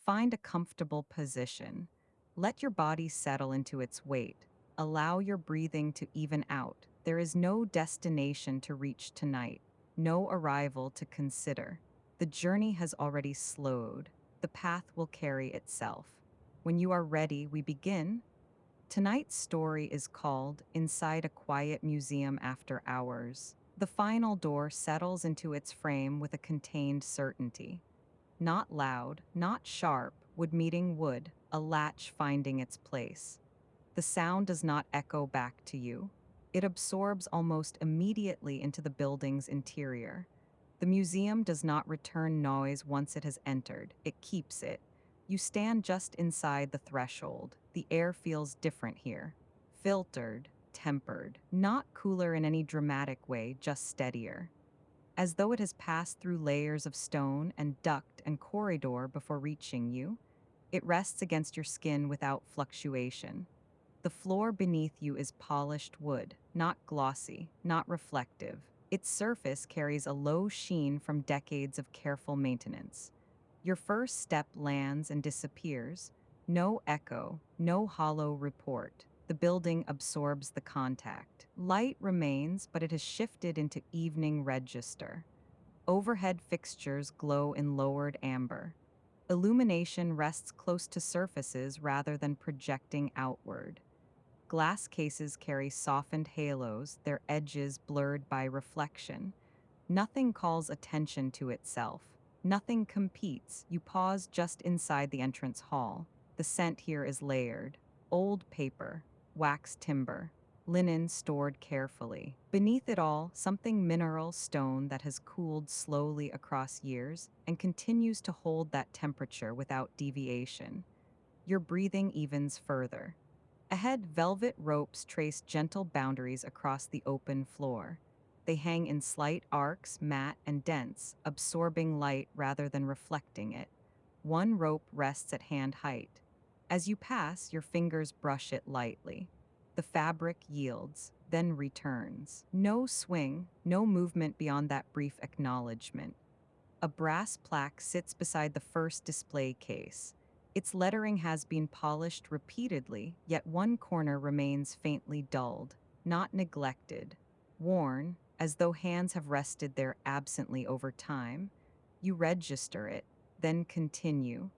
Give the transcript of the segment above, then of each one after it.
Find a comfortable position. Let your body settle into its weight. Allow your breathing to even out. There is no destination to reach tonight, no arrival to consider. The journey has already slowed. The path will carry itself. When you are ready, we begin. Tonight's story is called Inside a Quiet Museum After Hours. The final door settles into its frame with a contained certainty. Not loud, not sharp, wood meeting wood, a latch finding its place. The sound does not echo back to you. It absorbs almost immediately into the building's interior. The museum does not return noise once it has entered, it keeps it. You stand just inside the threshold. The air feels different here. Filtered, tempered, not cooler in any dramatic way, just steadier. As though it has passed through layers of stone and duct and corridor before reaching you, it rests against your skin without fluctuation. The floor beneath you is polished wood, not glossy, not reflective. Its surface carries a low sheen from decades of careful maintenance. Your first step lands and disappears. No echo, no hollow report. The building absorbs the contact. Light remains, but it has shifted into evening register. Overhead fixtures glow in lowered amber. Illumination rests close to surfaces rather than projecting outward. Glass cases carry softened halos, their edges blurred by reflection. Nothing calls attention to itself. Nothing competes. You pause just inside the entrance hall. The scent here is layered. Old paper, waxed timber, linen stored carefully. Beneath it all, something mineral stone that has cooled slowly across years and continues to hold that temperature without deviation. Your breathing evens further. Ahead, velvet ropes trace gentle boundaries across the open floor. They hang in slight arcs, matte and dense, absorbing light rather than reflecting it. One rope rests at hand height. As you pass, your fingers brush it lightly. The fabric yields, then returns. No swing, no movement beyond that brief acknowledgement. A brass plaque sits beside the first display case. Its lettering has been polished repeatedly, yet one corner remains faintly dulled, not neglected. Worn, as though hands have rested there absently over time. You register it, then continue.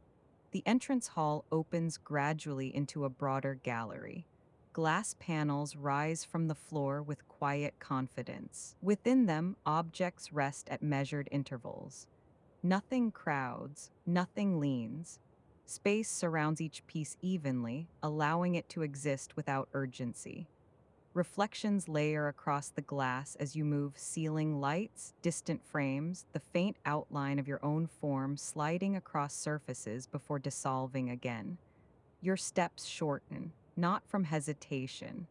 The entrance hall opens gradually into a broader gallery. Glass panels rise from the floor with quiet confidence. Within them, objects rest at measured intervals. Nothing crowds, nothing leans. Space surrounds each piece evenly, allowing it to exist without urgency. Reflections layer across the glass as you move, ceiling lights, distant frames, the faint outline of your own form sliding across surfaces before dissolving again. Your steps shorten, not from hesitation,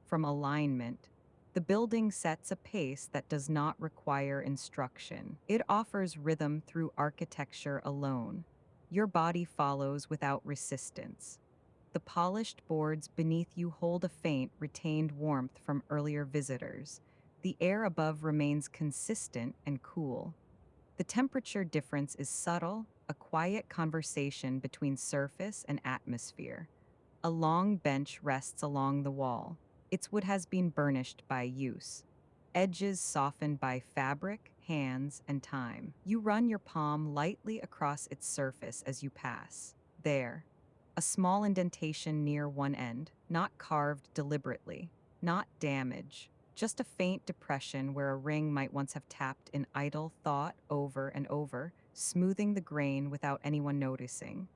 from alignment. The building sets a pace that does not require instruction. It offers rhythm through architecture alone. Your body follows without resistance. The polished boards beneath you hold a faint, retained warmth from earlier visitors. The air above remains consistent and cool. The temperature difference is subtle, a quiet conversation between surface and atmosphere. A long bench rests along the wall. Its wood has been burnished by use. Edges softened by fabric, hands, and time. You run your palm lightly across its surface as you pass. There, a small indentation near one end, not carved deliberately, not damage, just a faint depression where a ring might once have tapped in idle thought over and over, smoothing the grain without anyone noticing.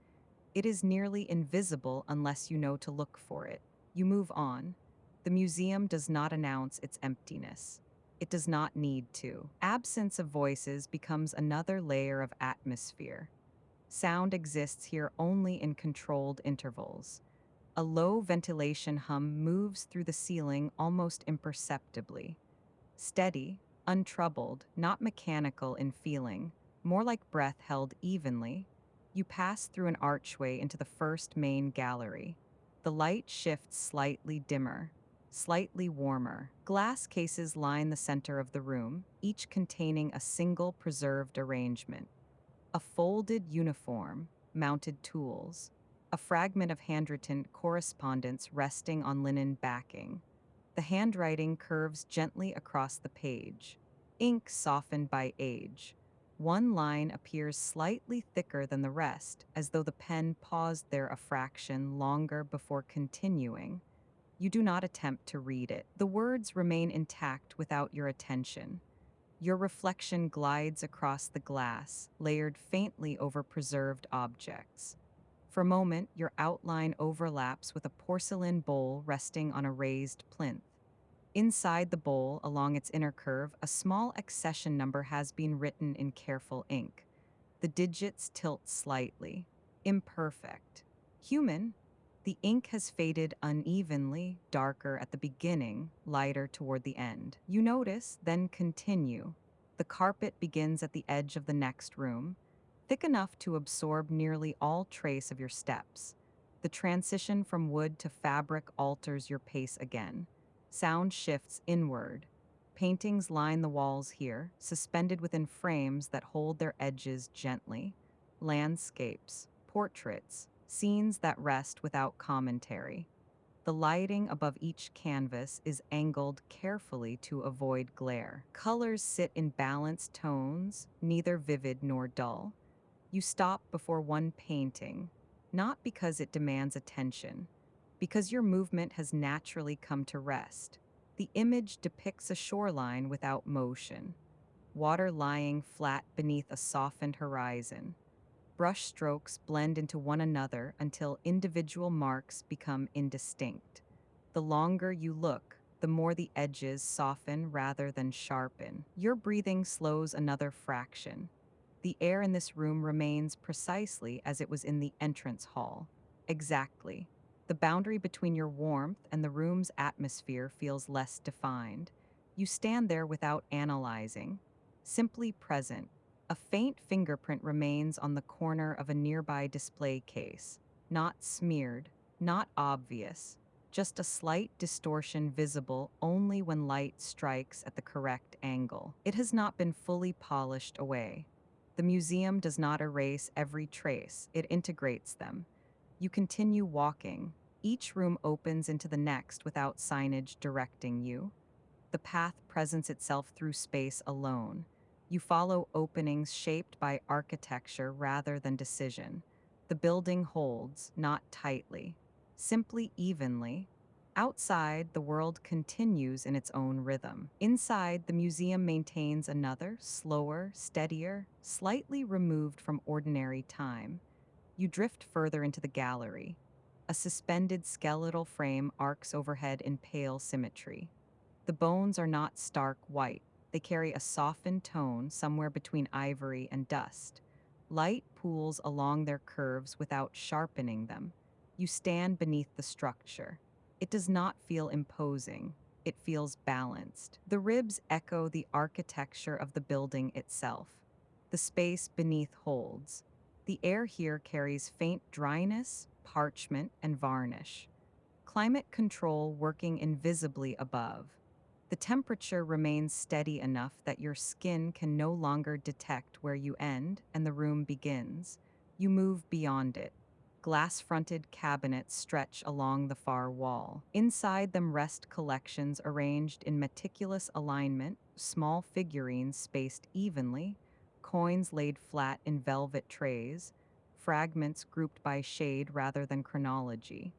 It is nearly invisible unless you know to look for it. You move on. The museum does not announce its emptiness. It does not need to. Absence of voices becomes another layer of atmosphere. Sound exists here only in controlled intervals. A low ventilation hum moves through the ceiling almost imperceptibly. Steady, untroubled, not mechanical in feeling, more like breath held evenly. You pass through an archway into the first main gallery. The light shifts slightly dimmer, slightly warmer. Glass cases line the center of the room, each containing a single preserved arrangement. A folded uniform, mounted tools, a fragment of handwritten correspondence resting on linen backing. The handwriting curves gently across the page, ink softened by age. One line appears slightly thicker than the rest, as though the pen paused there a fraction longer before continuing. You do not attempt to read it. The words remain intact without your attention. Your reflection glides across the glass, layered faintly over preserved objects. For a moment, your outline overlaps with a porcelain bowl resting on a raised plinth. Inside the bowl, along its inner curve, a small accession number has been written in careful ink. The digits tilt slightly. Imperfect. Human. The ink has faded unevenly, darker at the beginning, lighter toward the end. You notice, then continue. The carpet begins at the edge of the next room, thick enough to absorb nearly all trace of your steps. The transition from wood to fabric alters your pace again. Sound shifts inward. Paintings line the walls here, suspended within frames that hold their edges gently. Landscapes, portraits, scenes that rest without commentary. The lighting above each canvas is angled carefully to avoid glare. Colors sit in balanced tones, neither vivid nor dull. You stop before one painting, not because it demands attention, because your movement has naturally come to rest. The image depicts a shoreline without motion, water lying flat beneath a softened horizon. Brush strokes blend into one another until individual marks become indistinct. The longer you look, the more the edges soften rather than sharpen. Your breathing slows another fraction. The air in this room remains precisely as it was in the entrance hall. Exactly. The boundary between your warmth and the room's atmosphere feels less defined. You stand there without analyzing, simply present. A faint fingerprint remains on the corner of a nearby display case, not smeared, not obvious, just a slight distortion visible only when light strikes at the correct angle. It has not been fully polished away. The museum does not erase every trace, it integrates them. You continue walking. Each room opens into the next without signage directing you. The path presents itself through space alone. You follow openings shaped by architecture rather than decision. The building holds, not tightly, simply evenly. Outside, the world continues in its own rhythm. Inside, the museum maintains another, slower, steadier, slightly removed from ordinary time. You drift further into the gallery. A suspended skeletal frame arcs overhead in pale symmetry. The bones are not stark white. They carry a softened tone somewhere between ivory and dust. Light pools along their curves without sharpening them. You stand beneath the structure. It does not feel imposing. It feels balanced. The ribs echo the architecture of the building itself. The space beneath holds. The air here carries faint dryness, parchment, and varnish. Climate control working invisibly above. The temperature remains steady enough that your skin can no longer detect where you end and the room begins. You move beyond it. Glass-fronted cabinets stretch along the far wall. Inside them rest collections arranged in meticulous alignment, small figurines spaced evenly, coins laid flat in velvet trays, fragments grouped by shade rather than chronology.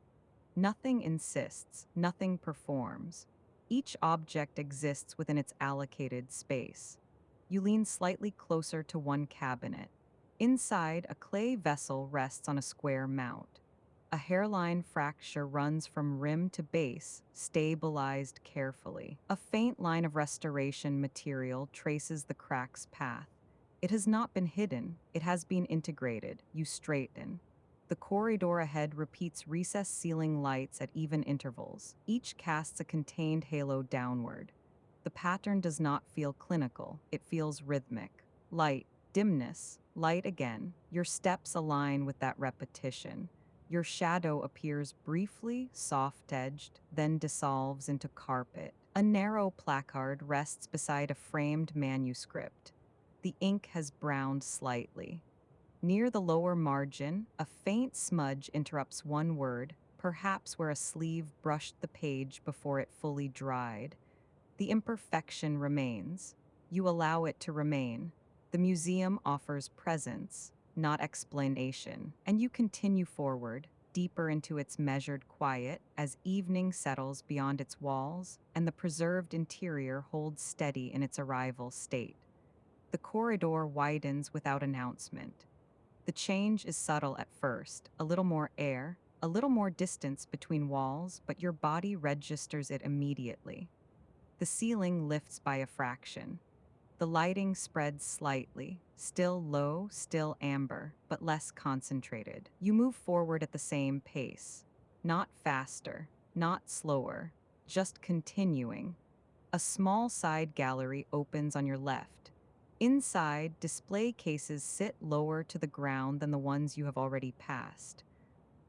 Nothing insists, nothing performs. Each object exists within its allocated space. You lean slightly closer to one cabinet. Inside, a clay vessel rests on a square mount. A hairline fracture runs from rim to base, stabilized carefully. A faint line of restoration material traces the crack's path. It has not been hidden, it has been integrated. You straighten. The corridor ahead repeats recessed ceiling lights at even intervals. Each casts a contained halo downward. The pattern does not feel clinical, it feels rhythmic. Light, dimness, light again. Your steps align with that repetition. Your shadow appears briefly, soft-edged, then dissolves into carpet. A narrow placard rests beside a framed manuscript. The ink has browned slightly. Near the lower margin, a faint smudge interrupts one word, perhaps where a sleeve brushed the page before it fully dried. The imperfection remains. You allow it to remain. The museum offers presence, not explanation, and you continue forward, deeper into its measured quiet as evening settles beyond its walls and the preserved interior holds steady in its arrival state. The corridor widens without announcement. The change is subtle at first, a little more air, a little more distance between walls, but your body registers it immediately. The ceiling lifts by a fraction. The lighting spreads slightly, still low, still amber, but less concentrated. You move forward at the same pace. Not faster, not slower, just continuing. A small side gallery opens on your left. Inside, display cases sit lower to the ground than the ones you have already passed.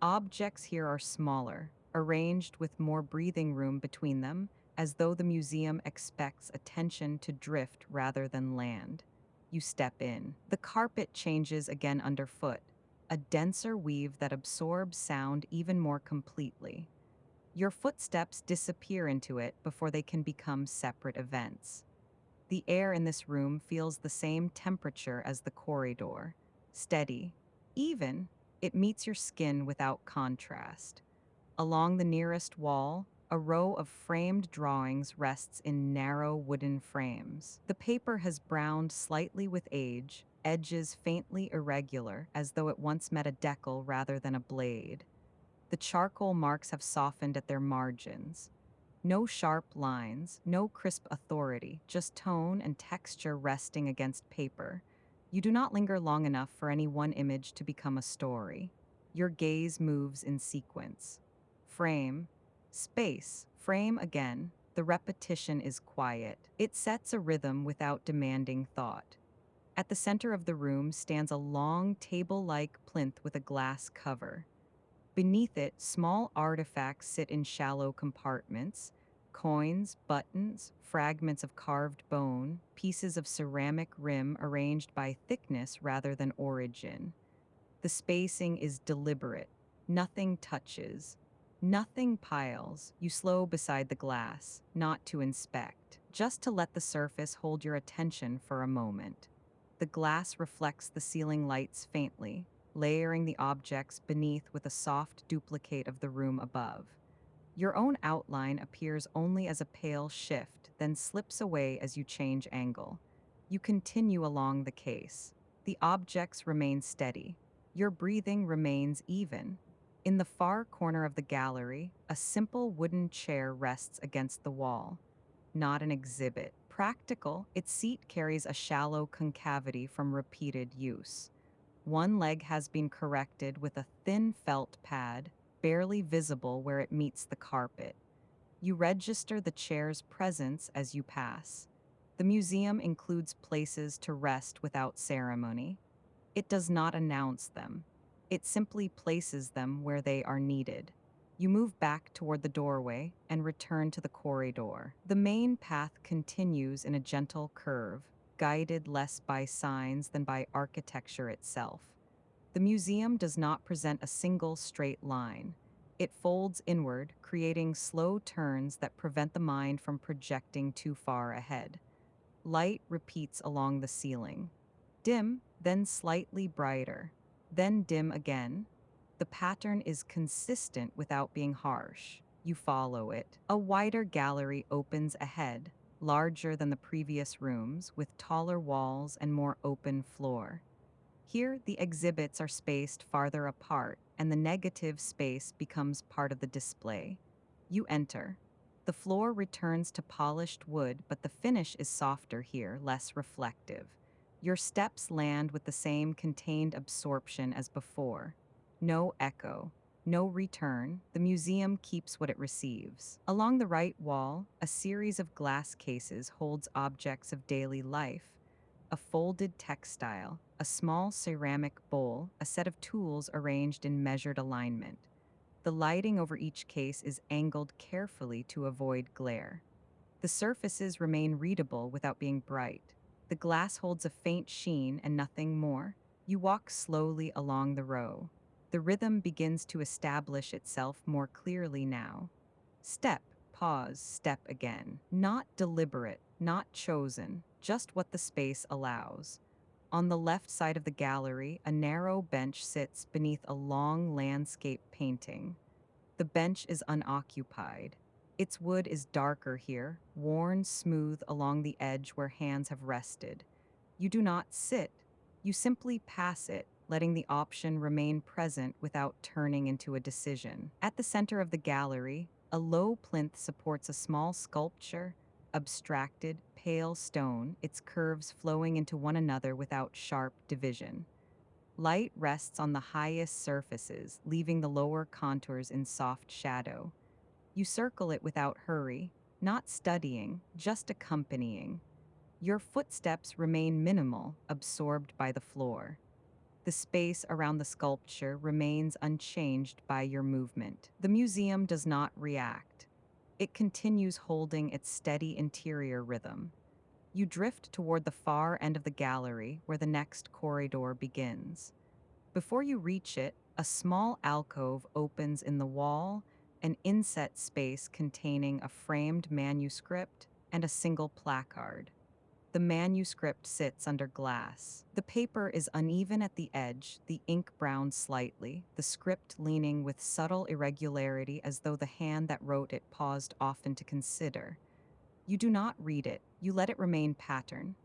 Objects here are smaller, arranged with more breathing room between them, as though the museum expects attention to drift rather than land. You step in. The carpet changes again underfoot, a denser weave that absorbs sound even more completely. Your footsteps disappear into it before they can become separate events. The air in this room feels the same temperature as the corridor, steady, even. It meets your skin without contrast. Along the nearest wall, a row of framed drawings rests in narrow wooden frames. The paper has browned slightly with age, edges faintly irregular, as though it once met a decal rather than a blade. The charcoal marks have softened at their margins. No sharp lines, no crisp authority, just tone and texture resting against paper. You do not linger long enough for any one image to become a story. Your gaze moves in sequence. Frame, space, frame again. The repetition is quiet. It sets a rhythm without demanding thought. At the center of the room stands a long table-like plinth with a glass cover. Beneath it, small artifacts sit in shallow compartments. Coins, buttons, fragments of carved bone, pieces of ceramic rim arranged by thickness rather than origin. The spacing is deliberate. Nothing touches. Nothing piles. You slow beside the glass, not to inspect, just to let the surface hold your attention for a moment. The glass reflects the ceiling lights faintly, layering the objects beneath with a soft duplicate of the room above. Your own outline appears only as a pale shift, then slips away as you change angle. You continue along the case. The objects remain steady. Your breathing remains even. In the far corner of the gallery, a simple wooden chair rests against the wall. Not an exhibit. Practical, its seat carries a shallow concavity from repeated use. One leg has been corrected with a thin felt pad, barely visible where it meets the carpet. You register the chair's presence as you pass. The museum includes places to rest without ceremony. It does not announce them. It simply places them where they are needed. You move back toward the doorway and return to the corridor. The main path continues in a gentle curve, guided less by signs than by architecture itself. The museum does not present a single straight line. It folds inward, creating slow turns that prevent the mind from projecting too far ahead. Light repeats along the ceiling. Dim, then slightly brighter, then dim again. The pattern is consistent without being harsh. You follow it. A wider gallery opens ahead, larger than the previous rooms, with taller walls and more open floor. Here, the exhibits are spaced farther apart, and the negative space becomes part of the display. You enter. The floor returns to polished wood, but the finish is softer here, less reflective. Your steps land with the same contained absorption as before. No echo, no return. The museum keeps what it receives. Along the right wall, a series of glass cases holds objects of daily life. A folded textile, a small ceramic bowl, a set of tools arranged in measured alignment. The lighting over each case is angled carefully to avoid glare. The surfaces remain readable without being bright. The glass holds a faint sheen and nothing more. You walk slowly along the row. The rhythm begins to establish itself more clearly now. Step, pause, step again. Not deliberate, not chosen, just what the space allows. On the left side of the gallery, a narrow bench sits beneath a long landscape painting. The bench is unoccupied. Its wood is darker here, worn smooth along the edge where hands have rested. You do not sit, you simply pass it, letting the option remain present without turning into a decision. At the center of the gallery, a low plinth supports a small sculpture, abstracted, pale stone, its curves flowing into one another without sharp division. Light rests on the highest surfaces, leaving the lower contours in soft shadow. You circle it without hurry, not studying, just accompanying. Your footsteps remain minimal, absorbed by the floor. The space around the sculpture remains unchanged by your movement. The museum does not react. It continues holding its steady interior rhythm. You drift toward the far end of the gallery where the next corridor begins. Before you reach it, a small alcove opens in the wall, an inset space containing a framed manuscript and a single placard. The manuscript sits under glass. The paper is uneven at the edge, the ink brown slightly, the script leaning with subtle irregularity as though the hand that wrote it paused often to consider. You do not read it, you let it remain pattern.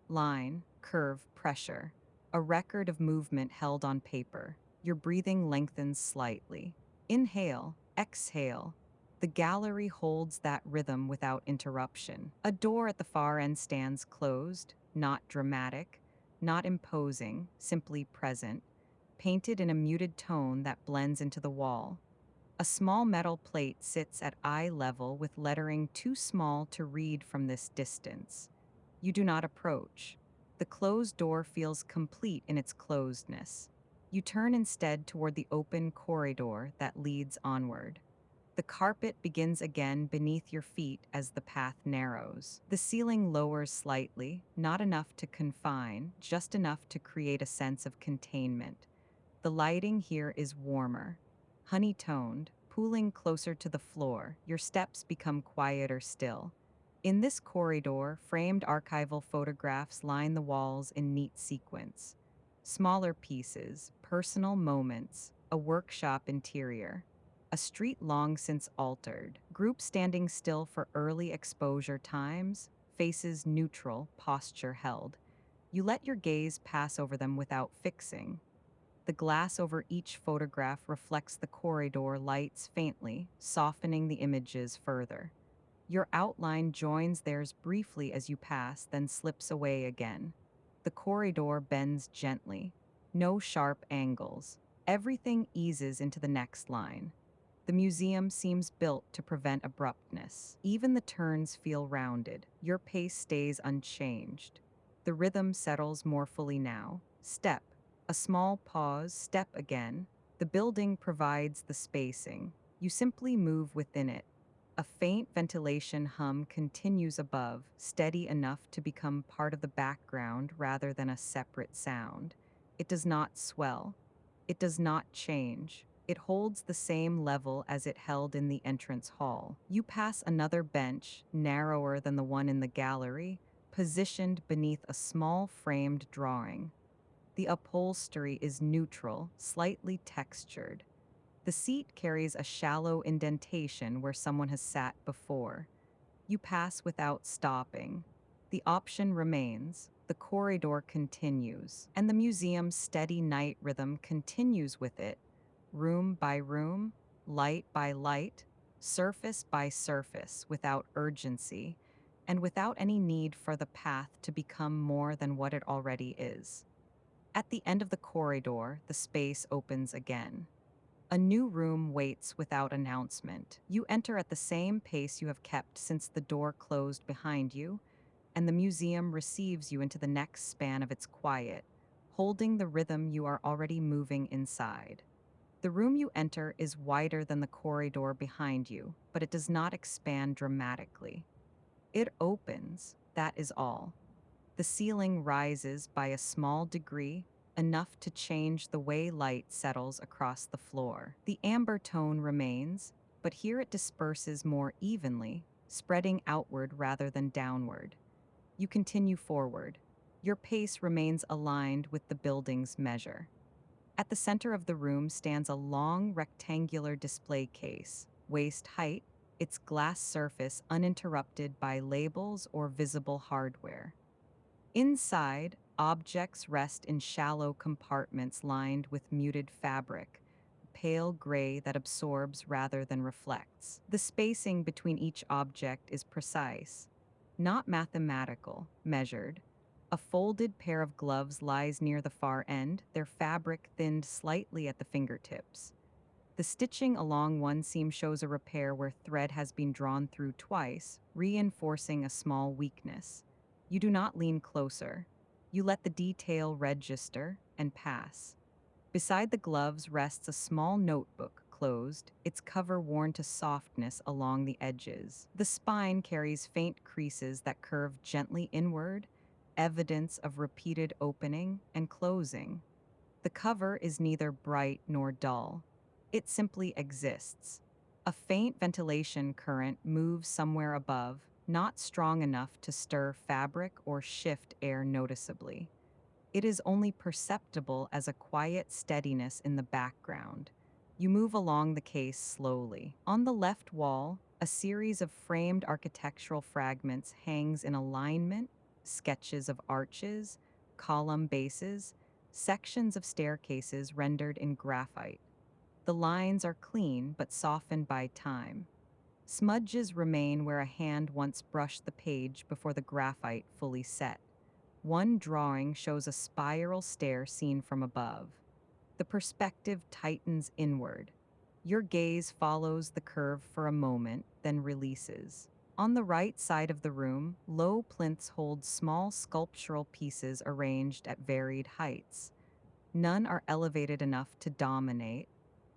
Line, curve, pressure. A record of movement held on paper. Your breathing lengthens slightly. Inhale, exhale. The gallery holds that rhythm without interruption. A door at the far end stands closed, not dramatic, not imposing, simply present, painted in a muted tone that blends into the wall. A small metal plate sits at eye level with lettering too small to read from this distance. You do not approach. The closed door feels complete in its closedness. You turn instead toward the open corridor that leads onward. The carpet begins again beneath your feet as the path narrows. The ceiling lowers slightly, not enough to confine, just enough to create a sense of containment. The lighting here is warmer, honey-toned, pooling closer to the floor. Your steps become quieter still. In this corridor, framed archival photographs line the walls in neat sequence. Smaller pieces, personal moments, a workshop interior. A street long since altered, group standing still for early exposure times, faces neutral, posture held. You let your gaze pass over them without fixing. The glass over each photograph reflects the corridor lights faintly, softening the images further. Your outline joins theirs briefly as you pass, then slips away again. The corridor bends gently. No sharp angles. Everything eases into the next line. The museum seems built to prevent abruptness. Even the turns feel rounded. Your pace stays unchanged. The rhythm settles more fully now. Step. A small pause, step again. The building provides the spacing. You simply move within it. A faint ventilation hum continues above, steady enough to become part of the background rather than a separate sound. It does not swell. It does not change. It holds the same level as it held in the entrance hall. You pass another bench, narrower than the one in the gallery, positioned beneath a small framed drawing. The upholstery is neutral, slightly textured. The seat carries a shallow indentation where someone has sat before. You pass without stopping. The option remains, the corridor continues, and the museum's steady night rhythm continues with it, room by room, light by light, surface by surface, without urgency, and without any need for the path to become more than what it already is. At the end of the corridor, the space opens again. A new room waits without announcement. You enter at the same pace you have kept since the door closed behind you, and the museum receives you into the next span of its quiet, holding the rhythm you are already moving inside. The room you enter is wider than the corridor behind you, but it does not expand dramatically. It opens, that is all. The ceiling rises by a small degree, enough to change the way light settles across the floor. The amber tone remains, but here it disperses more evenly, spreading outward rather than downward. You continue forward. Your pace remains aligned with the building's measure. At the center of the room stands a long rectangular display case, waist height, its glass surface uninterrupted by labels or visible hardware. Inside, objects rest in shallow compartments lined with muted fabric, pale gray that absorbs rather than reflects. The spacing between each object is precise, not mathematical, measured. A folded pair of gloves lies near the far end, their fabric thinned slightly at the fingertips. The stitching along one seam shows a repair where thread has been drawn through twice, reinforcing a small weakness. You do not lean closer. You let the detail register and pass. Beside the gloves rests a small notebook, closed, its cover worn to softness along the edges. The spine carries faint creases that curve gently inward, evidence of repeated opening and closing. The cover is neither bright nor dull. It simply exists. A faint ventilation current moves somewhere above, not strong enough to stir fabric or shift air noticeably. It is only perceptible as a quiet steadiness in the background. You move along the case slowly. On the left wall, a series of framed architectural fragments hangs in alignment, sketches of arches, column bases, sections of staircases rendered in graphite. The lines are clean but softened by time. Smudges remain where a hand once brushed the page before the graphite fully set. One drawing shows a spiral stair seen from above. The perspective tightens inward. Your gaze follows the curve for a moment, then releases. On the right side of the room, low plinths hold small sculptural pieces arranged at varied heights. None are elevated enough to dominate.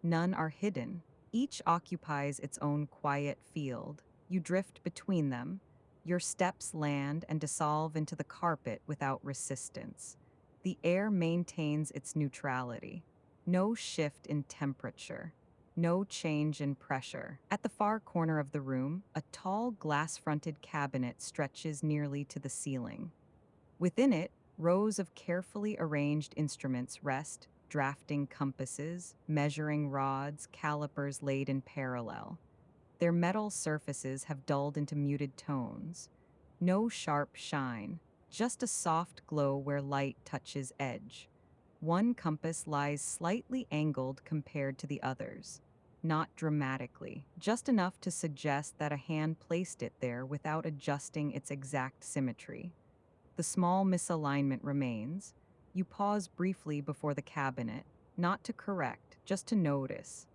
None are hidden. Each occupies its own quiet field. You drift between them. Your steps land and dissolve into the carpet without resistance. The air maintains its neutrality. No shift in temperature. No change in pressure. At the far corner of the room, a tall glass-fronted cabinet stretches nearly to the ceiling. Within it, rows of carefully arranged instruments rest, drafting compasses, measuring rods, calipers laid in parallel. Their metal surfaces have dulled into muted tones. No sharp shine, just a soft glow where light touches edge. One compass lies slightly angled compared to the others. Not dramatically, just enough to suggest that a hand placed it there without adjusting its exact symmetry. The small misalignment remains. You pause briefly before the cabinet, not to correct, just to notice.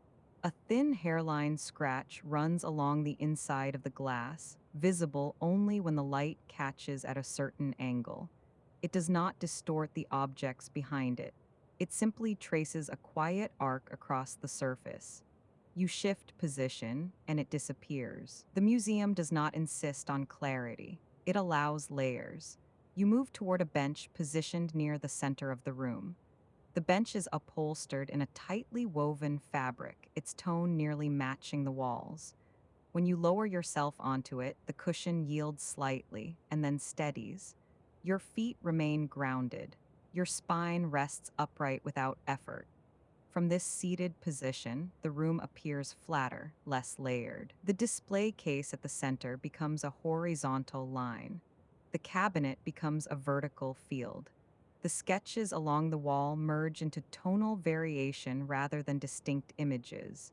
A thin hairline scratch runs along the inside of the glass, visible only when the light catches at a certain angle. It does not distort the objects behind it. It simply traces a quiet arc across the surface. You shift position, and it disappears. The museum does not insist on clarity. It allows layers. You move toward a bench positioned near the center of the room. The bench is upholstered in a tightly woven fabric, its tone nearly matching the walls. When you lower yourself onto it, the cushion yields slightly and then steadies. Your feet remain grounded. Your spine rests upright without effort. From this seated position, the room appears flatter, less layered. The display case at the center becomes a horizontal line. The cabinet becomes a vertical field. The sketches along the wall merge into tonal variation rather than distinct images.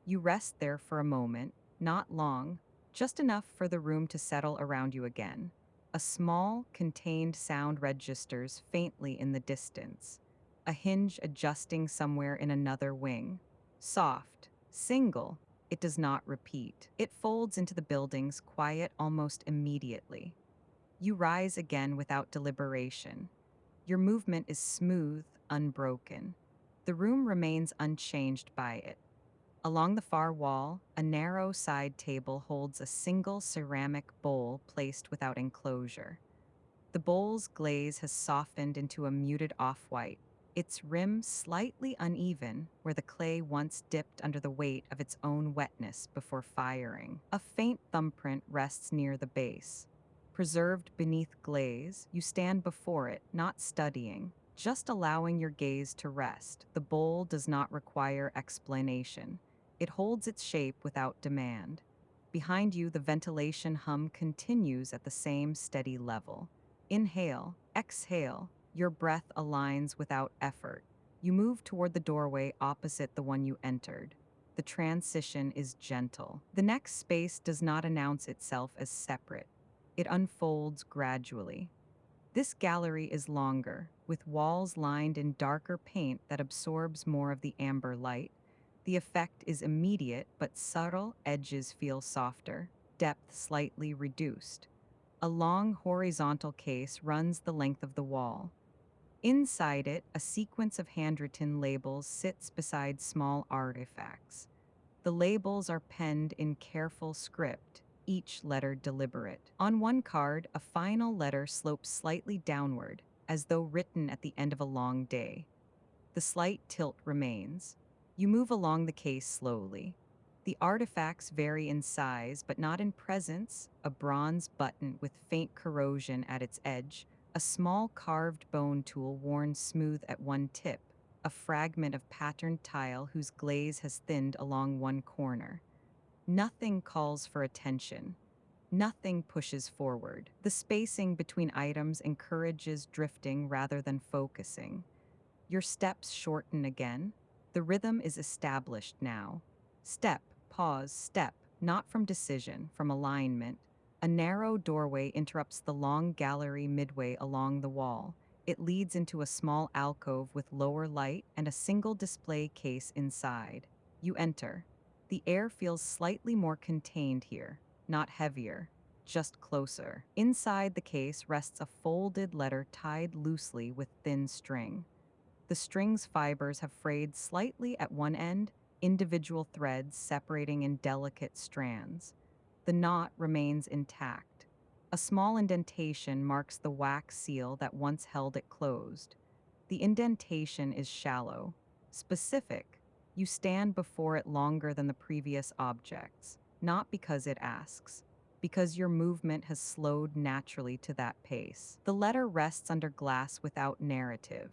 You rest there for a moment, not long, just enough for the room to settle around you again. A small, contained sound registers faintly in the distance. A hinge adjusting somewhere in another wing. Soft, single, it does not repeat. It folds into the building's quiet almost immediately. You rise again without deliberation. Your movement is smooth, unbroken. The room remains unchanged by it. Along the far wall, a narrow side table holds a single ceramic bowl placed without enclosure. The bowl's glaze has softened into a muted off-white. its rim slightly uneven where the clay once dipped under the weight of its own wetness before firing. A faint thumbprint rests near the base. Preserved beneath glaze, you stand before it, not studying, just allowing your gaze to rest. The bowl does not require explanation. It holds its shape without demand. Behind you, the ventilation hum continues at the same steady level. Inhale, exhale, your breath aligns without effort. You move toward the doorway opposite the one you entered. The transition is gentle. The next space does not announce itself as separate. It unfolds gradually. This gallery is longer, with walls lined in darker paint that absorbs more of the amber light. The effect is immediate, but subtle edges feel softer, depth slightly reduced. A long horizontal case runs the length of the wall. Inside it, a sequence of handwritten labels sits beside small artifacts. The labels are penned in careful script, each letter deliberate. On one card, a final letter slopes slightly downward, as though written at the end of a long day. The slight tilt remains. You move along the case slowly. The artifacts vary in size, but not in presence. A bronze button with faint corrosion at its edge, a small carved bone tool worn smooth at one tip, a fragment of patterned tile whose glaze has thinned along one corner. Nothing calls for attention. Nothing pushes forward. The spacing between items encourages drifting rather than focusing. Your steps shorten again. The rhythm is established now. Step, pause, step, not from decision, from alignment. A narrow doorway interrupts the long gallery midway along the wall. It leads into a small alcove with lower light and a single display case inside. You enter. The air feels slightly more contained here, not heavier, just closer. Inside the case rests a folded letter tied loosely with thin string. The string's fibers have frayed slightly at one end, individual threads separating in delicate strands. The knot remains intact. A small indentation marks the wax seal that once held it closed. The indentation is shallow, specific. You stand before it longer than the previous objects, not because it asks, because your movement has slowed naturally to that pace. The letter rests under glass without narrative.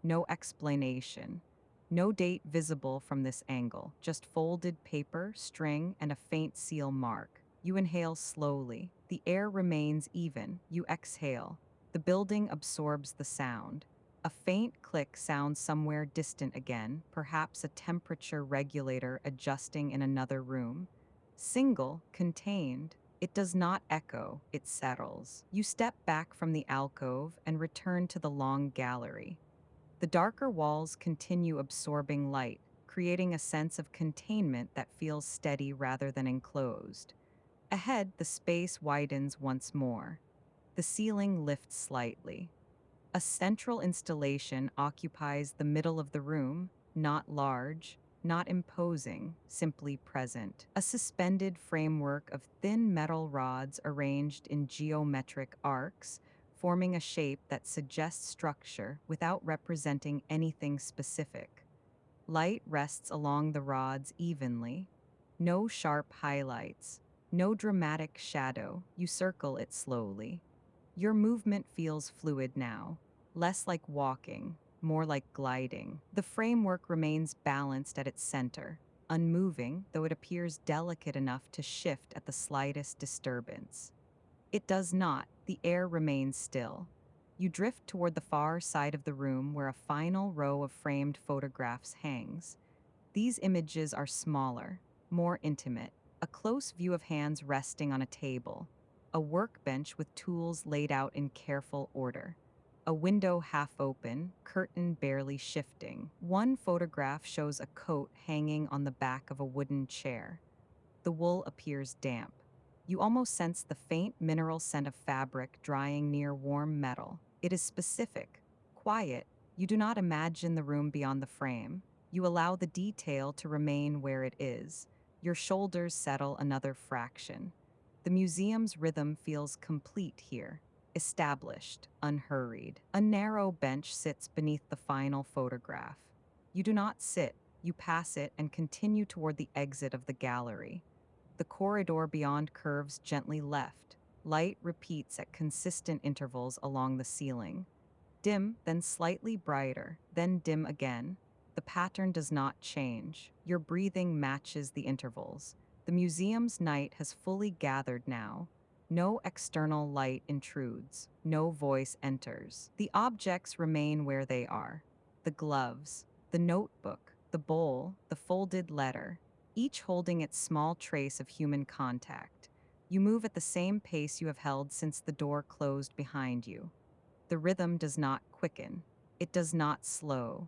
No explanation. No date visible from this angle, just folded paper, string, and a faint seal mark. You inhale slowly. The air remains even. You exhale. The building absorbs the sound. A faint click sounds somewhere distant again, perhaps a temperature regulator adjusting in another room. Single, contained. It does not echo, it settles. You step back from the alcove and return to the long gallery. The darker walls continue absorbing light, creating a sense of containment that feels steady rather than enclosed. Ahead, the space widens once more. The ceiling lifts slightly. A central installation occupies the middle of the room, not large, not imposing, simply present. A suspended framework of thin metal rods arranged in geometric arcs, forming a shape that suggests structure without representing anything specific. Light rests along the rods evenly. No sharp highlights, no dramatic shadow. You circle it slowly. Your movement feels fluid now, less like walking, more like gliding. The framework remains balanced at its center, unmoving, though it appears delicate enough to shift at the slightest disturbance. It does not. The air remains still. You drift toward the far side of the room where a final row of framed photographs hangs. These images are smaller, more intimate, a close view of hands resting on a table, a workbench with tools laid out in careful order, a window half open, curtain barely shifting. One photograph shows a coat hanging on the back of a wooden chair. The wool appears damp. You almost sense the faint mineral scent of fabric drying near warm metal. It is specific, quiet. You do not imagine the room beyond the frame. You allow the detail to remain where it is. Your shoulders settle another fraction. The museum's rhythm feels complete here. established, unhurried. A narrow bench sits beneath the final photograph. You do not sit, you pass it and continue toward the exit of the gallery. The corridor beyond curves gently left. Light repeats at consistent intervals along the ceiling. Dim, then slightly brighter, then dim again. The pattern does not change. Your breathing matches the intervals. The museum's night has fully gathered now. No external light intrudes. No voice enters. The objects remain where they are. The gloves, the notebook, the bowl, the folded letter, each holding its small trace of human contact. You move at the same pace you have held since the door closed behind you. The rhythm does not quicken. It does not slow.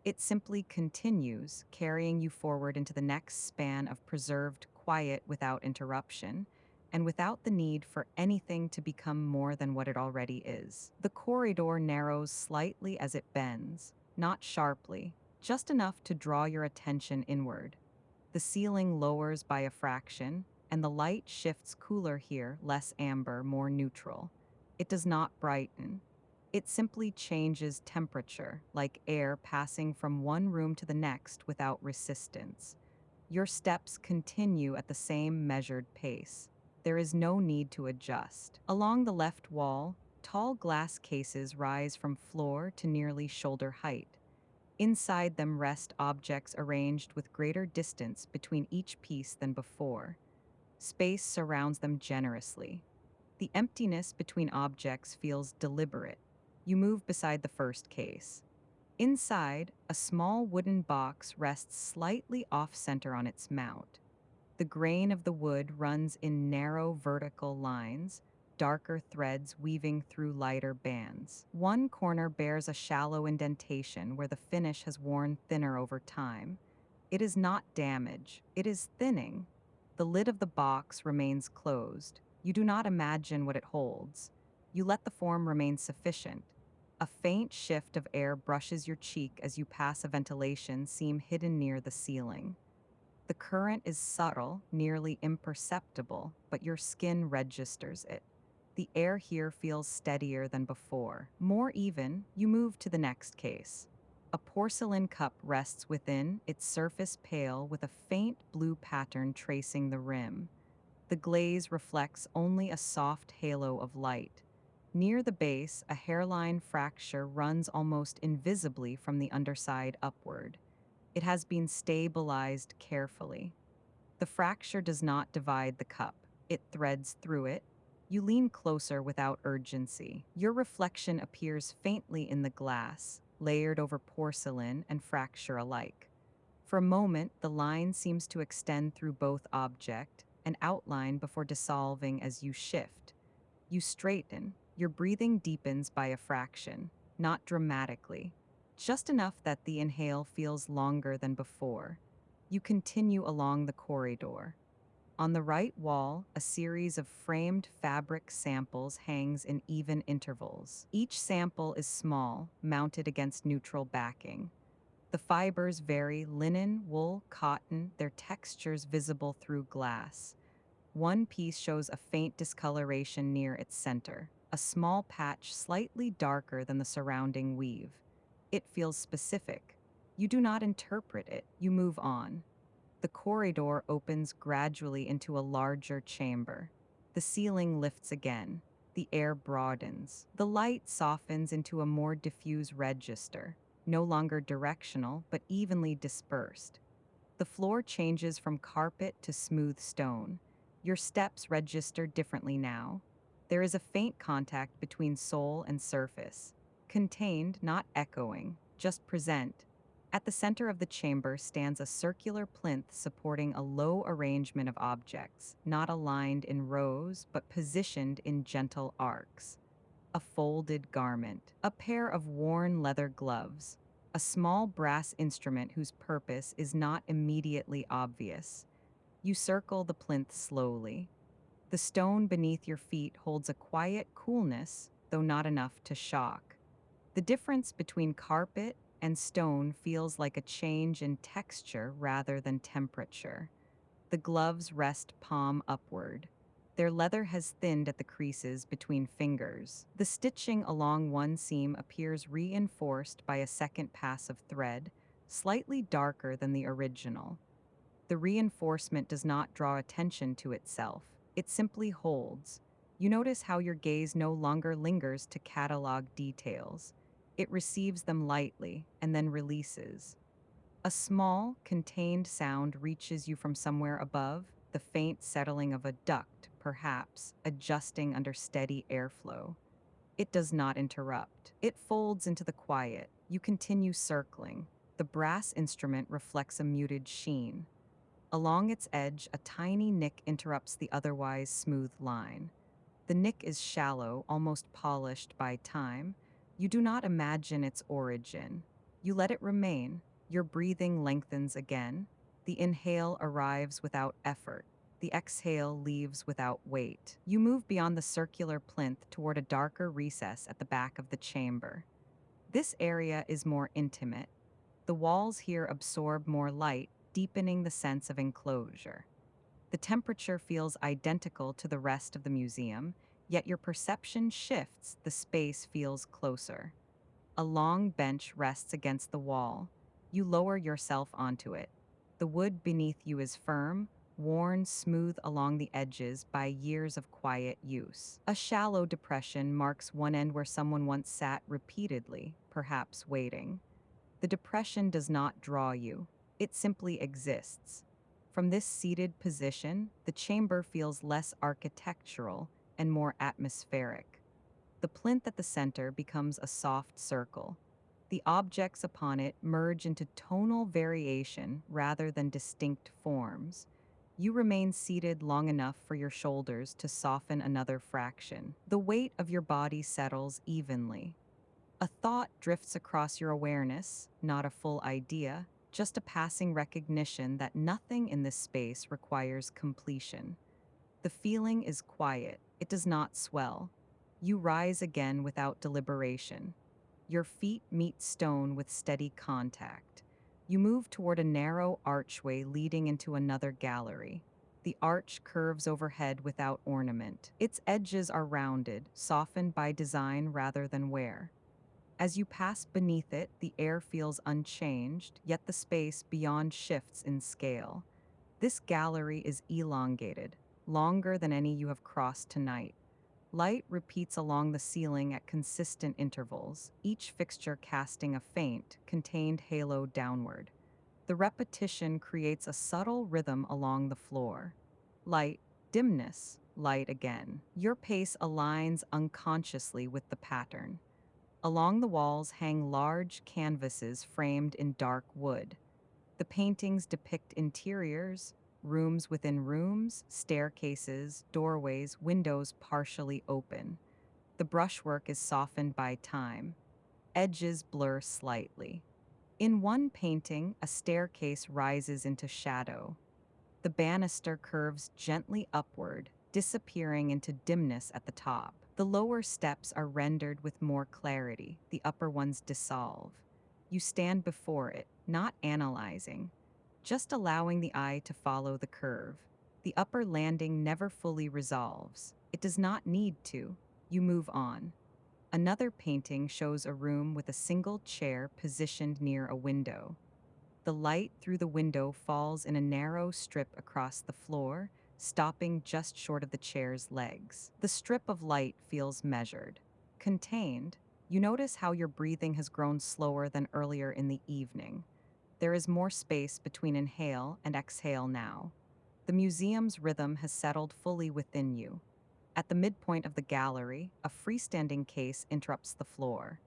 It simply continues, carrying you forward into the next span of preserved quiet without interruption, and without the need for anything to become more than what it already is. The corridor narrows slightly as it bends, not sharply, just enough to draw your attention inward. The ceiling lowers by a fraction, and the light shifts cooler here, less amber, more neutral. It does not brighten. It simply changes temperature, like air passing from one room to the next without resistance. Your steps continue at the same measured pace. There is no need to adjust. Along the left wall, tall glass cases rise from floor to nearly shoulder height. Inside them rest objects arranged with greater distance between each piece than before. Space surrounds them generously. The emptiness between objects feels deliberate. You move beside the first case. Inside, a small wooden box rests slightly off-center on its mount. The grain of the wood runs in narrow vertical lines, darker threads weaving through lighter bands. One corner bears a shallow indentation where the finish has worn thinner over time. It is not damage, it is thinning. The lid of the box remains closed. You do not imagine what it holds. You let the form remain sufficient. A faint shift of air brushes your cheek as you pass a ventilation seam hidden near the ceiling. The current is subtle, nearly imperceptible, but your skin registers it. The air here feels steadier than before. More even, you move to the next case. A porcelain cup rests within, its surface pale with a faint blue pattern tracing the rim. The glaze reflects only a soft halo of light. Near the base, a hairline fracture runs almost invisibly from the underside upward. It has been stabilized carefully. The fracture does not divide the cup. It threads through it. You lean closer without urgency. Your reflection appears faintly in the glass, layered over porcelain and fracture alike. For a moment, the line seems to extend through both object and outline before dissolving as you shift. You straighten. Your breathing deepens by a fraction, not dramatically, just enough that the inhale feels longer than before. You continue along the corridor. On the right wall, a series of framed fabric samples hangs in even intervals. Each sample is small, mounted against neutral backing. The fibers vary: linen, wool, cotton, their textures visible through glass. One piece shows a faint discoloration near its center, a small patch slightly darker than the surrounding weave. It feels specific. You do not interpret it, you move on. The corridor opens gradually into a larger chamber. The ceiling lifts again. The air broadens. The light softens into a more diffuse register, no longer directional, but evenly dispersed. The floor changes from carpet to smooth stone. Your steps register differently now. There is a faint contact between sole and surface. Contained, not echoing, just present. At the center of the chamber stands a circular plinth supporting a low arrangement of objects, not aligned in rows, but positioned in gentle arcs. A folded garment, a pair of worn leather gloves, a small brass instrument whose purpose is not immediately obvious. You circle the plinth slowly. The stone beneath your feet holds a quiet coolness, though not enough to shock. The difference between carpet and stone feels like a change in texture rather than temperature. The gloves rest palm upward. Their leather has thinned at the creases between fingers. The stitching along one seam appears reinforced by a second pass of thread, slightly darker than the original. The reinforcement does not draw attention to itself, it simply holds. You notice how your gaze no longer lingers to catalog details. It receives them lightly and then releases. A small, contained sound reaches you from somewhere above, the faint settling of a duct, perhaps, adjusting under steady airflow. It does not interrupt. It folds into the quiet. You continue circling. The brass instrument reflects a muted sheen. Along its edge, a tiny nick interrupts the otherwise smooth line. The nick is shallow, almost polished by time. You do not imagine its origin. You let it remain. Your breathing lengthens again. The inhale arrives without effort. The exhale leaves without weight. You move beyond the circular plinth toward a darker recess at the back of the chamber. This area is more intimate. The walls here absorb more light, deepening the sense of enclosure. The temperature feels identical to the rest of the museum, yet your perception shifts, the space feels closer. A long bench rests against the wall. You lower yourself onto it. The wood beneath you is firm, worn smooth along the edges by years of quiet use. A shallow depression marks one end where someone once sat repeatedly, perhaps waiting. The depression does not draw you, it simply exists. From this seated position, the chamber feels less architectural and more atmospheric. The plinth at the center becomes a soft circle. The objects upon it merge into tonal variation rather than distinct forms. You remain seated long enough for your shoulders to soften another fraction. The weight of your body settles evenly. A thought drifts across your awareness, not a full idea, just a passing recognition that nothing in this space requires completion. The feeling is quiet, it does not swell. You rise again without deliberation. Your feet meet stone with steady contact. You move toward a narrow archway leading into another gallery. The arch curves overhead without ornament. Its edges are rounded, softened by design rather than wear. As you pass beneath it, the air feels unchanged, yet the space beyond shifts in scale. This gallery is elongated, longer than any you have crossed tonight. Light repeats along the ceiling at consistent intervals, each fixture casting a faint, contained halo downward. The repetition creates a subtle rhythm along the floor. Light, dimness, light again. Your pace aligns unconsciously with the pattern. Along the walls hang large canvases framed in dark wood. The paintings depict interiors, rooms within rooms, staircases, doorways, windows partially open. The brushwork is softened by time. Edges blur slightly. In one painting, a staircase rises into shadow. The banister curves gently upward, disappearing into dimness at the top. The lower steps are rendered with more clarity, the upper ones dissolve. You stand before it, not analyzing, just allowing the eye to follow the curve. The upper landing never fully resolves. It does not need to. You move on. Another painting shows a room with a single chair positioned near a window. The light through the window falls in a narrow strip across the floor, stopping just short of the chair's legs. The strip of light feels measured. Contained, you notice how your breathing has grown slower than earlier in the evening. There is more space between inhale and exhale now. The museum's rhythm has settled fully within you. At the midpoint of the gallery, a freestanding case interrupts the floor.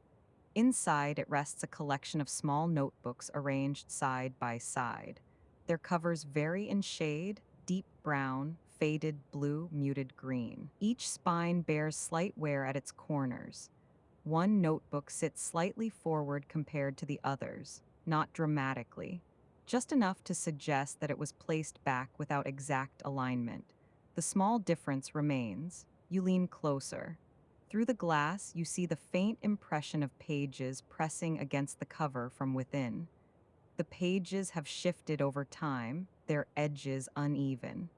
Inside, it rests a collection of small notebooks arranged side by side. Their covers vary in shade, deep brown, faded blue, muted green. Each spine bears slight wear at its corners. One notebook sits slightly forward compared to the others, not dramatically, just enough to suggest that it was placed back without exact alignment. The small difference remains. You lean closer. Through the glass, you see the faint impression of pages pressing against the cover from within. The pages have shifted over time, their edges uneven.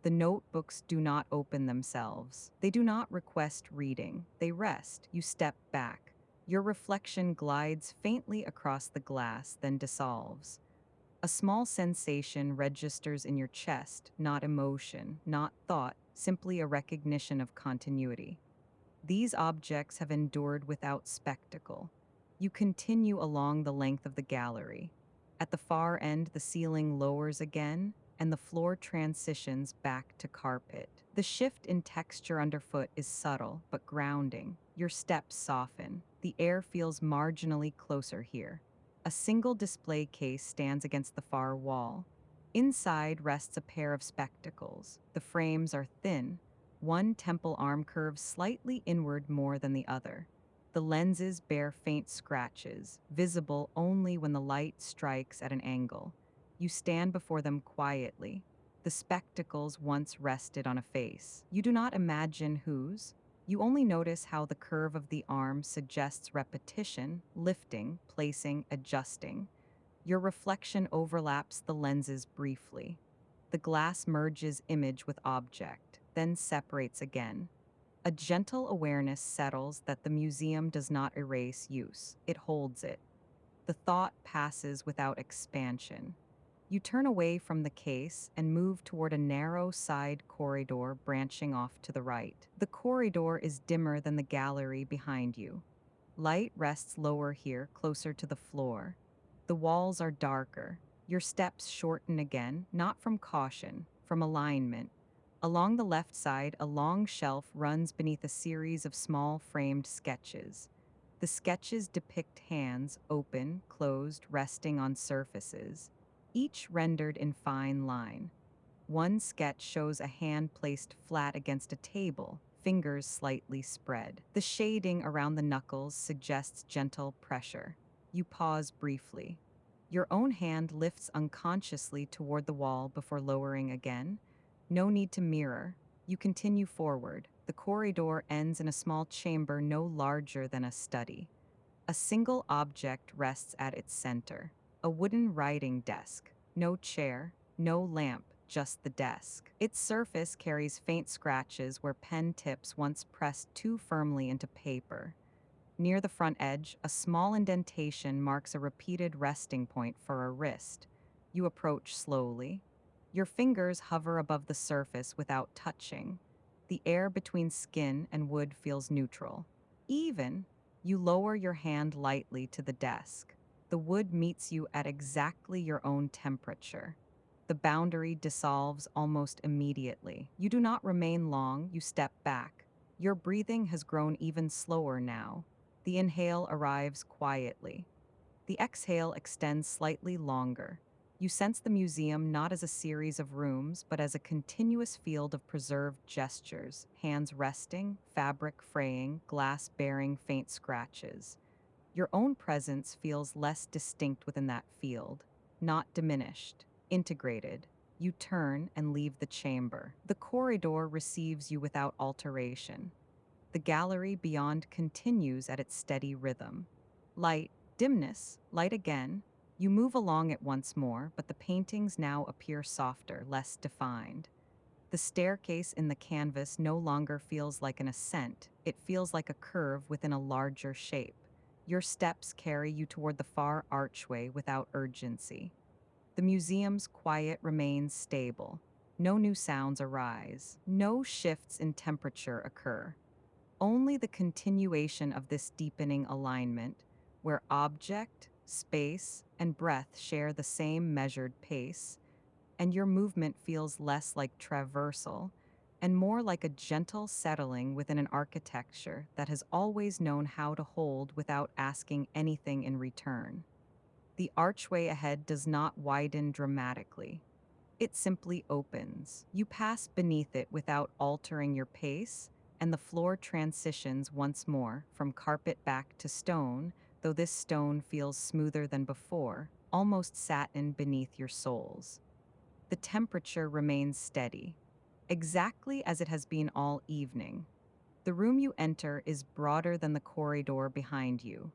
The notebooks do not open themselves. They do not request reading. They rest. You step back. Your reflection glides faintly across the glass, then dissolves. A small sensation registers in your chest, not emotion, not thought, simply a recognition of continuity. These objects have endured without spectacle. You continue along the length of the gallery. At the far end, the ceiling lowers again, and the floor transitions back to carpet. The shift in texture underfoot is subtle but grounding. Your steps soften. The air feels marginally closer here. A single display case stands against the far wall. Inside rests a pair of spectacles. The frames are thin. One temple arm curves slightly inward more than the other. The lenses bear faint scratches, visible only when the light strikes at an angle. You stand before them quietly. The spectacles once rested on a face. You do not imagine whose. You only notice how the curve of the arm suggests repetition, lifting, placing, adjusting. Your reflection overlaps the lenses briefly. The glass merges image with object, then separates again. A gentle awareness settles that the museum does not erase use, it holds it. The thought passes without expansion. You turn away from the case and move toward a narrow side corridor branching off to the right. The corridor is dimmer than the gallery behind you. Light rests lower here, closer to the floor. The walls are darker. Your steps shorten again, not from caution, from alignment. Along the left side, a long shelf runs beneath a series of small framed sketches. The sketches depict hands, open, closed, resting on surfaces, each rendered in fine line. One sketch shows a hand placed flat against a table, fingers slightly spread. The shading around the knuckles suggests gentle pressure. You pause briefly. Your own hand lifts unconsciously toward the wall before lowering again. No need to mirror. You continue forward. The corridor ends in a small chamber no larger than a study. A single object rests at its center. A wooden writing desk. No chair, no lamp, just the desk. Its surface carries faint scratches where pen tips once pressed too firmly into paper. Near the front edge, a small indentation marks a repeated resting point for a wrist. You approach slowly. Your fingers hover above the surface without touching. The air between skin and wood feels neutral. Even, you lower your hand lightly to the desk. The wood meets you at exactly your own temperature. The boundary dissolves almost immediately. You do not remain long, you step back. Your breathing has grown even slower now. The inhale arrives quietly. The exhale extends slightly longer. You sense the museum not as a series of rooms, but as a continuous field of preserved gestures, hands resting, fabric fraying, glass bearing faint scratches. Your own presence feels less distinct within that field, not diminished, integrated. You turn and leave the chamber. The corridor receives you without alteration. The gallery beyond continues at its steady rhythm. Light, dimness, light again. You move along it once more, but the paintings now appear softer, less defined. The staircase in the canvas no longer feels like an ascent, it feels like a curve within a larger shape. Your steps carry you toward the far archway without urgency. The museum's quiet remains stable. No new sounds arise. No shifts in temperature occur. Only the continuation of this deepening alignment, where object, space, and breath share the same measured pace, and your movement feels less like traversal and more like a gentle settling within an architecture that has always known how to hold without asking anything in return. The archway ahead does not widen dramatically. It simply opens. You pass beneath it without altering your pace, and the floor transitions once more from carpet back to stone, though this stone feels smoother than before, almost satin beneath your soles. The temperature remains steady, exactly as it has been all evening. The room you enter is broader than the corridor behind you.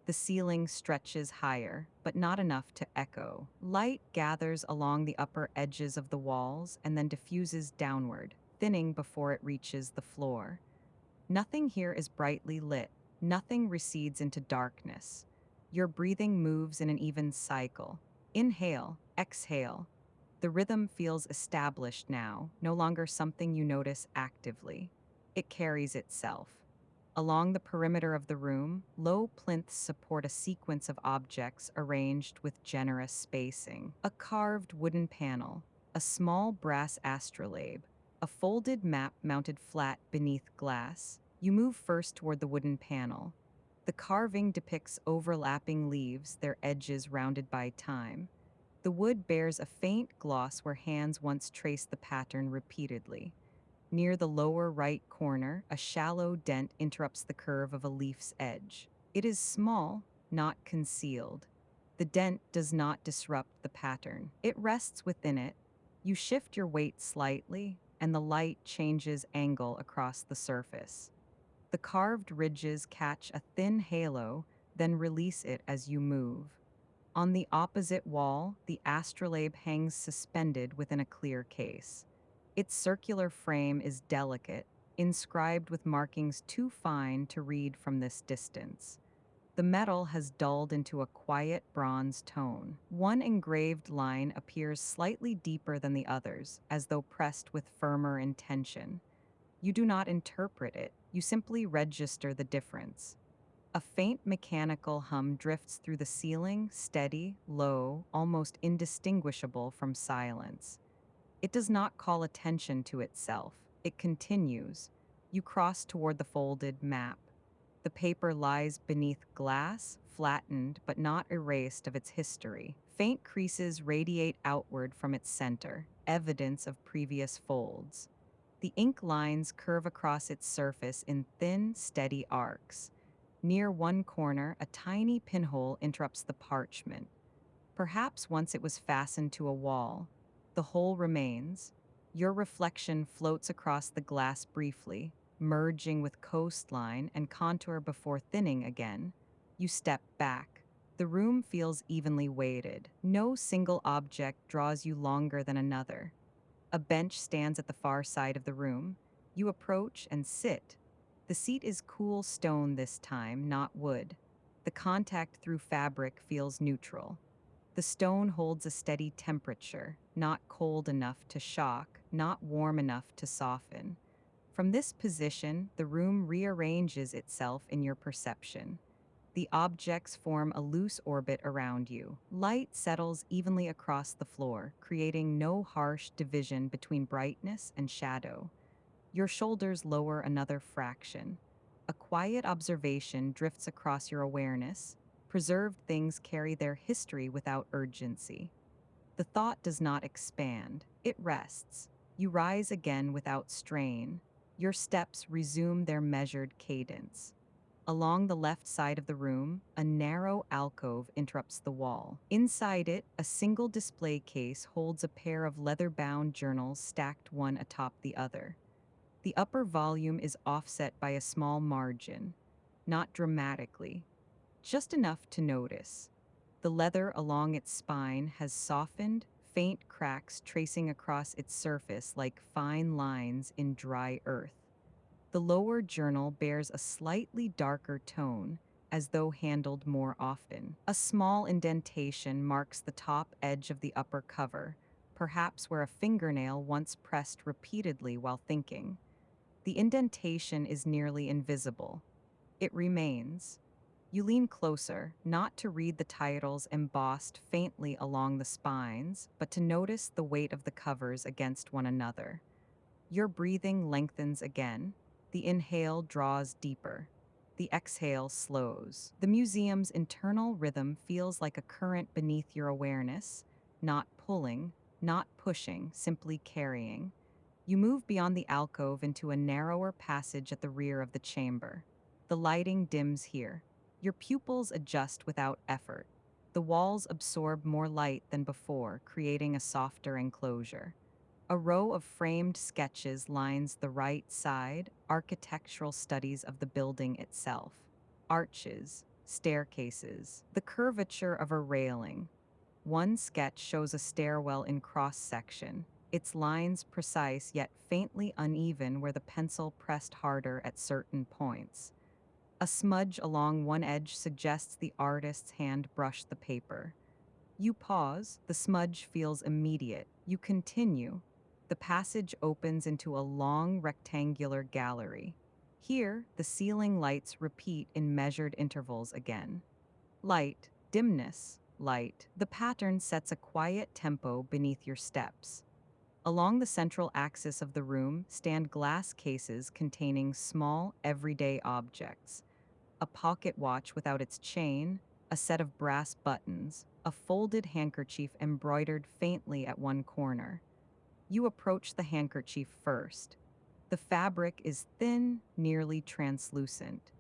The ceiling stretches higher, but not enough to echo. Light gathers along the upper edges of the walls and then diffuses downward, thinning before it reaches the floor. Nothing here is brightly lit. Nothing recedes into darkness. Your breathing moves in an even cycle. Inhale, exhale. The rhythm feels established now, no longer something you notice actively. It carries itself. Along the perimeter of the room, low plinths support a sequence of objects arranged with generous spacing. A carved wooden panel, a small brass astrolabe, a folded map mounted flat beneath glass. You move first toward the wooden panel. The carving depicts overlapping leaves, their edges rounded by time. The wood bears a faint gloss where hands once traced the pattern repeatedly. Near the lower right corner, a shallow dent interrupts the curve of a leaf's edge. It is small, not concealed. The dent does not disrupt the pattern. It rests within it. You shift your weight slightly, and the light changes angle across the surface. The carved ridges catch a thin halo, then release it as you move. On the opposite wall, the astrolabe hangs suspended within a clear case. Its circular frame is delicate, inscribed with markings too fine to read from this distance. The metal has dulled into a quiet bronze tone. One engraved line appears slightly deeper than the others, as though pressed with firmer intention. You do not interpret it, you simply register the difference. A faint mechanical hum drifts through the ceiling, steady, low, almost indistinguishable from silence. It does not call attention to itself. It continues. You cross toward the folded map. The paper lies beneath glass, flattened but not erased of its history. Faint creases radiate outward from its center, evidence of previous folds. The ink lines curve across its surface in thin, steady arcs. Near one corner, a tiny pinhole interrupts the parchment. Perhaps once it was fastened to a wall. The hole remains. Your reflection floats across the glass briefly, merging with coastline and contour before thinning again. You step back. The room feels evenly weighted. No single object draws you longer than another. A bench stands at the far side of the room. You approach and sit. The seat is cool stone this time, not wood. The contact through fabric feels neutral. The stone holds a steady temperature, not cold enough to shock, not warm enough to soften. From this position, the room rearranges itself in your perception. The objects form a loose orbit around you. Light settles evenly across the floor, creating no harsh division between brightness and shadow. Your shoulders lower another fraction. A quiet observation drifts across your awareness. Preserved things carry their history without urgency. The thought does not expand, it rests. You rise again without strain. Your steps resume their measured cadence. Along the left side of the room, a narrow alcove interrupts the wall. Inside it, a single display case holds a pair of leather-bound journals stacked one atop the other. The upper volume is offset by a small margin, not dramatically, just enough to notice. The leather along its spine has softened, faint cracks tracing across its surface like fine lines in dry earth. The lower journal bears a slightly darker tone, as though handled more often. A small indentation marks the top edge of the upper cover, perhaps where a fingernail once pressed repeatedly while thinking. The indentation is nearly invisible. It remains. You lean closer, not to read the titles embossed faintly along the spines, but to notice the weight of the covers against one another. Your breathing lengthens again. The inhale draws deeper. The exhale slows. The museum's internal rhythm feels like a current beneath your awareness, not pulling, not pushing, simply carrying. You move beyond the alcove into a narrower passage at the rear of the chamber. The lighting dims here. Your pupils adjust without effort. The walls absorb more light than before, creating a softer enclosure. A row of framed sketches lines the right side, architectural studies of the building itself. Arches, staircases, the curvature of a railing. One sketch shows a stairwell in cross-section, its lines precise yet faintly uneven where the pencil pressed harder at certain points. A smudge along one edge suggests the artist's hand brushed the paper. You pause, the smudge feels immediate. You continue. The passage opens into a long rectangular gallery. Here, the ceiling lights repeat in measured intervals again. Light, dimness, light. The pattern sets a quiet tempo beneath your steps. Along the central axis of the room stand glass cases containing small, everyday objects. A pocket watch without its chain, a set of brass buttons, a folded handkerchief embroidered faintly at one corner. You approach the handkerchief first. The fabric is thin, nearly translucent.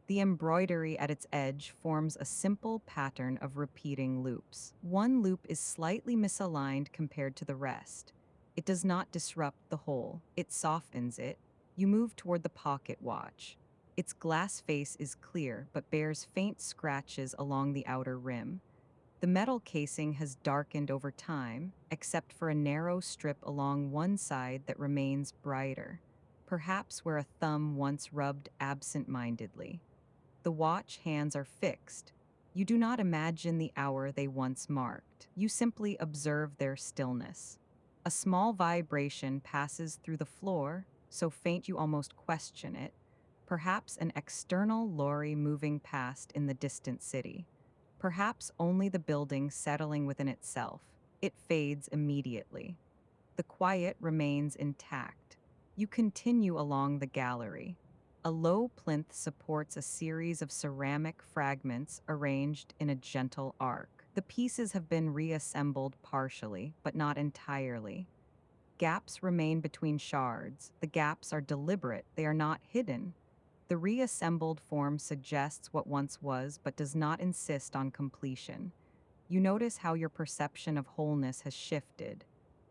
The embroidery at its edge forms a simple pattern of repeating loops. One loop is slightly misaligned compared to the rest. It does not disrupt the whole, it softens it. You move toward the pocket watch. Its glass face is clear but bears faint scratches along the outer rim. The metal casing has darkened over time, except for a narrow strip along one side that remains brighter, perhaps where a thumb once rubbed absent-mindedly. The watch hands are fixed. You do not imagine the hour they once marked. You simply observe their stillness. A small vibration passes through the floor, so faint you almost question it, perhaps an external lorry moving past in the distant city. Perhaps only the building settling within itself. It fades immediately. The quiet remains intact. You continue along the gallery. A low plinth supports a series of ceramic fragments arranged in a gentle arc. The pieces have been reassembled partially, but not entirely. Gaps remain between shards. The gaps are deliberate, they are not hidden. The reassembled form suggests what once was, but does not insist on completion. You notice how your perception of wholeness has shifted.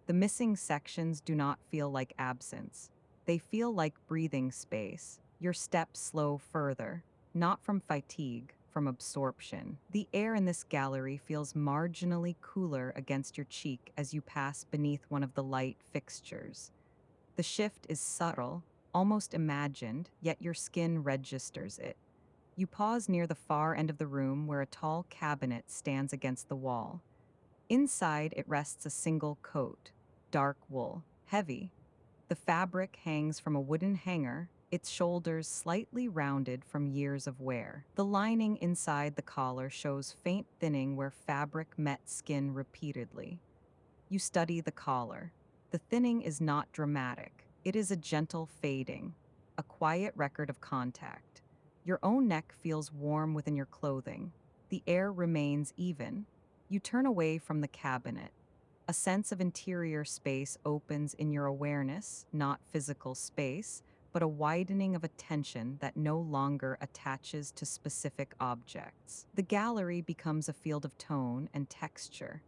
The missing sections do not feel like absence. They feel like breathing space. Your steps slow further, not from fatigue, from absorption. The air in this gallery feels marginally cooler against your cheek as you pass beneath one of the light fixtures. The shift is subtle, almost imagined, yet your skin registers it. You pause near the far end of the room where a tall cabinet stands against the wall. Inside, it rests a single coat, dark wool, heavy. The fabric hangs from a wooden hanger, its shoulders slightly rounded from years of wear. The lining inside the collar shows faint thinning where fabric met skin repeatedly. You study the collar. The thinning is not dramatic. It is a gentle fading, a quiet record of contact. Your own neck feels warm within your clothing. The air remains even. You turn away from the cabinet. A sense of interior space opens in your awareness, not physical space, but a widening of attention that no longer attaches to specific objects. The gallery becomes a field of tone and texture.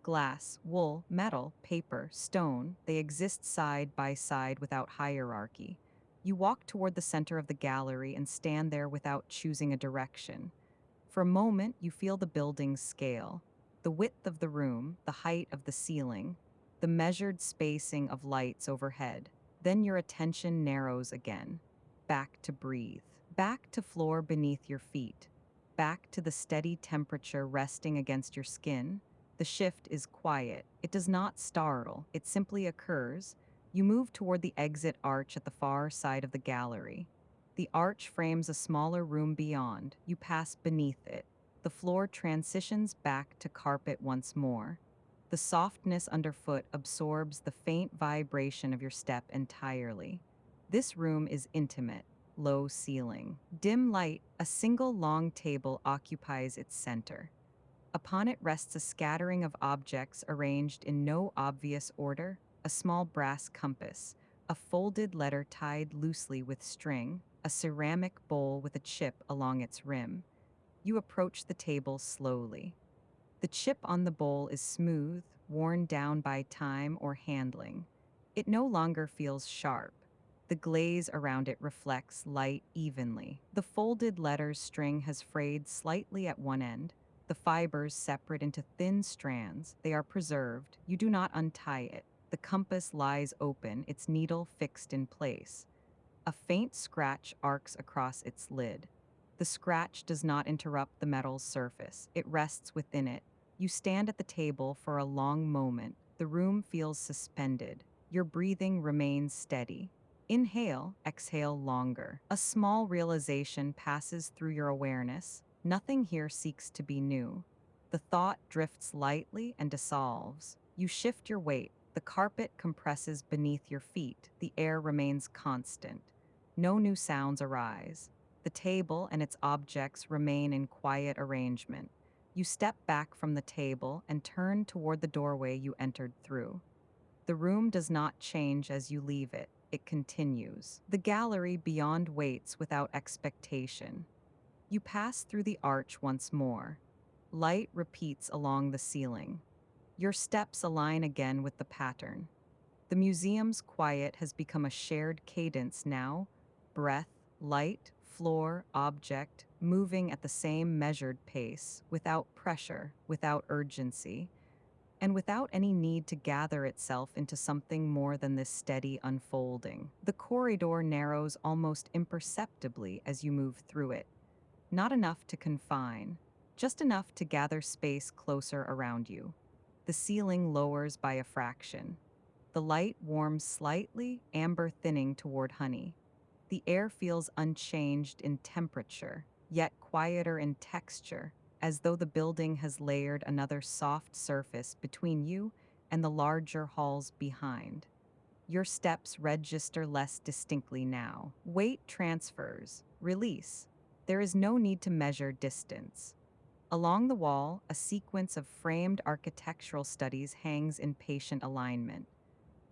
Glass, wool, metal, paper, stone, they exist side by side without hierarchy. You walk toward the center of the gallery and stand there without choosing a direction. For a moment, you feel the building's scale, the width of the room, the height of the ceiling, the measured spacing of lights overhead. Then your attention narrows again. Back to breathe. Back to floor beneath your feet. Back to the steady temperature resting against your skin. The shift is quiet. It does not startle. It simply occurs. You move toward the exit arch at the far side of the gallery. The arch frames a smaller room beyond. You pass beneath it. The floor transitions back to carpet once more. The softness underfoot absorbs the faint vibration of your step entirely. This room is intimate, low ceiling. Dim light, a single long table occupies its center. Upon it rests a scattering of objects arranged in no obvious order, a small brass compass, a folded letter tied loosely with string, a ceramic bowl with a chip along its rim. You approach the table slowly. The chip on the bowl is smooth, worn down by time or handling. It no longer feels sharp. The glaze around it reflects light evenly. The folded letters string has frayed slightly at one end, the fibers separate into thin strands. They are preserved. You do not untie it. The compass lies open, its needle fixed in place. A faint scratch arcs across its lid. The scratch does not interrupt the metal's surface. It rests within it. You stand at the table for a long moment. The room feels suspended. Your breathing remains steady. Inhale, exhale longer. A small realization passes through your awareness. Nothing here seeks to be new. The thought drifts lightly and dissolves. You shift your weight. The carpet compresses beneath your feet. The air remains constant. No new sounds arise. The table and its objects remain in quiet arrangement. You step back from the table and turn toward the doorway you entered through. The room does not change as you leave it. It continues. The gallery beyond waits without expectation. You pass through the arch once more. Light repeats along the ceiling. Your steps align again with the pattern. The museum's quiet has become a shared cadence now, breath, light, floor, object, moving at the same measured pace, without pressure, without urgency, and without any need to gather itself into something more than this steady unfolding. The corridor narrows almost imperceptibly as you move through it, not enough to confine, just enough to gather space closer around you. The ceiling lowers by a fraction. The light warms slightly, amber thinning toward honey. The air feels unchanged in temperature, yet quieter in texture, as though the building has layered another soft surface between you and the larger halls behind. Your steps register less distinctly now. Weight transfers, release. There is no need to measure distance. Along the wall, a sequence of framed architectural studies hangs in patient alignment.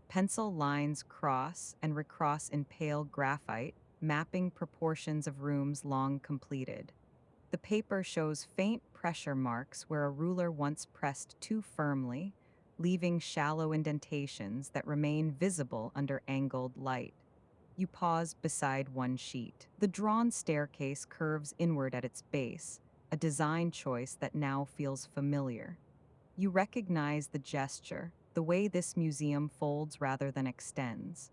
Pencil lines cross and recross in pale graphite, mapping proportions of rooms long completed. The paper shows faint pressure marks where a ruler once pressed too firmly, leaving shallow indentations that remain visible under angled light. You pause beside one sheet. The drawn staircase curves inward at its base, a design choice that now feels familiar. You recognize the gesture, the way this museum folds rather than extends.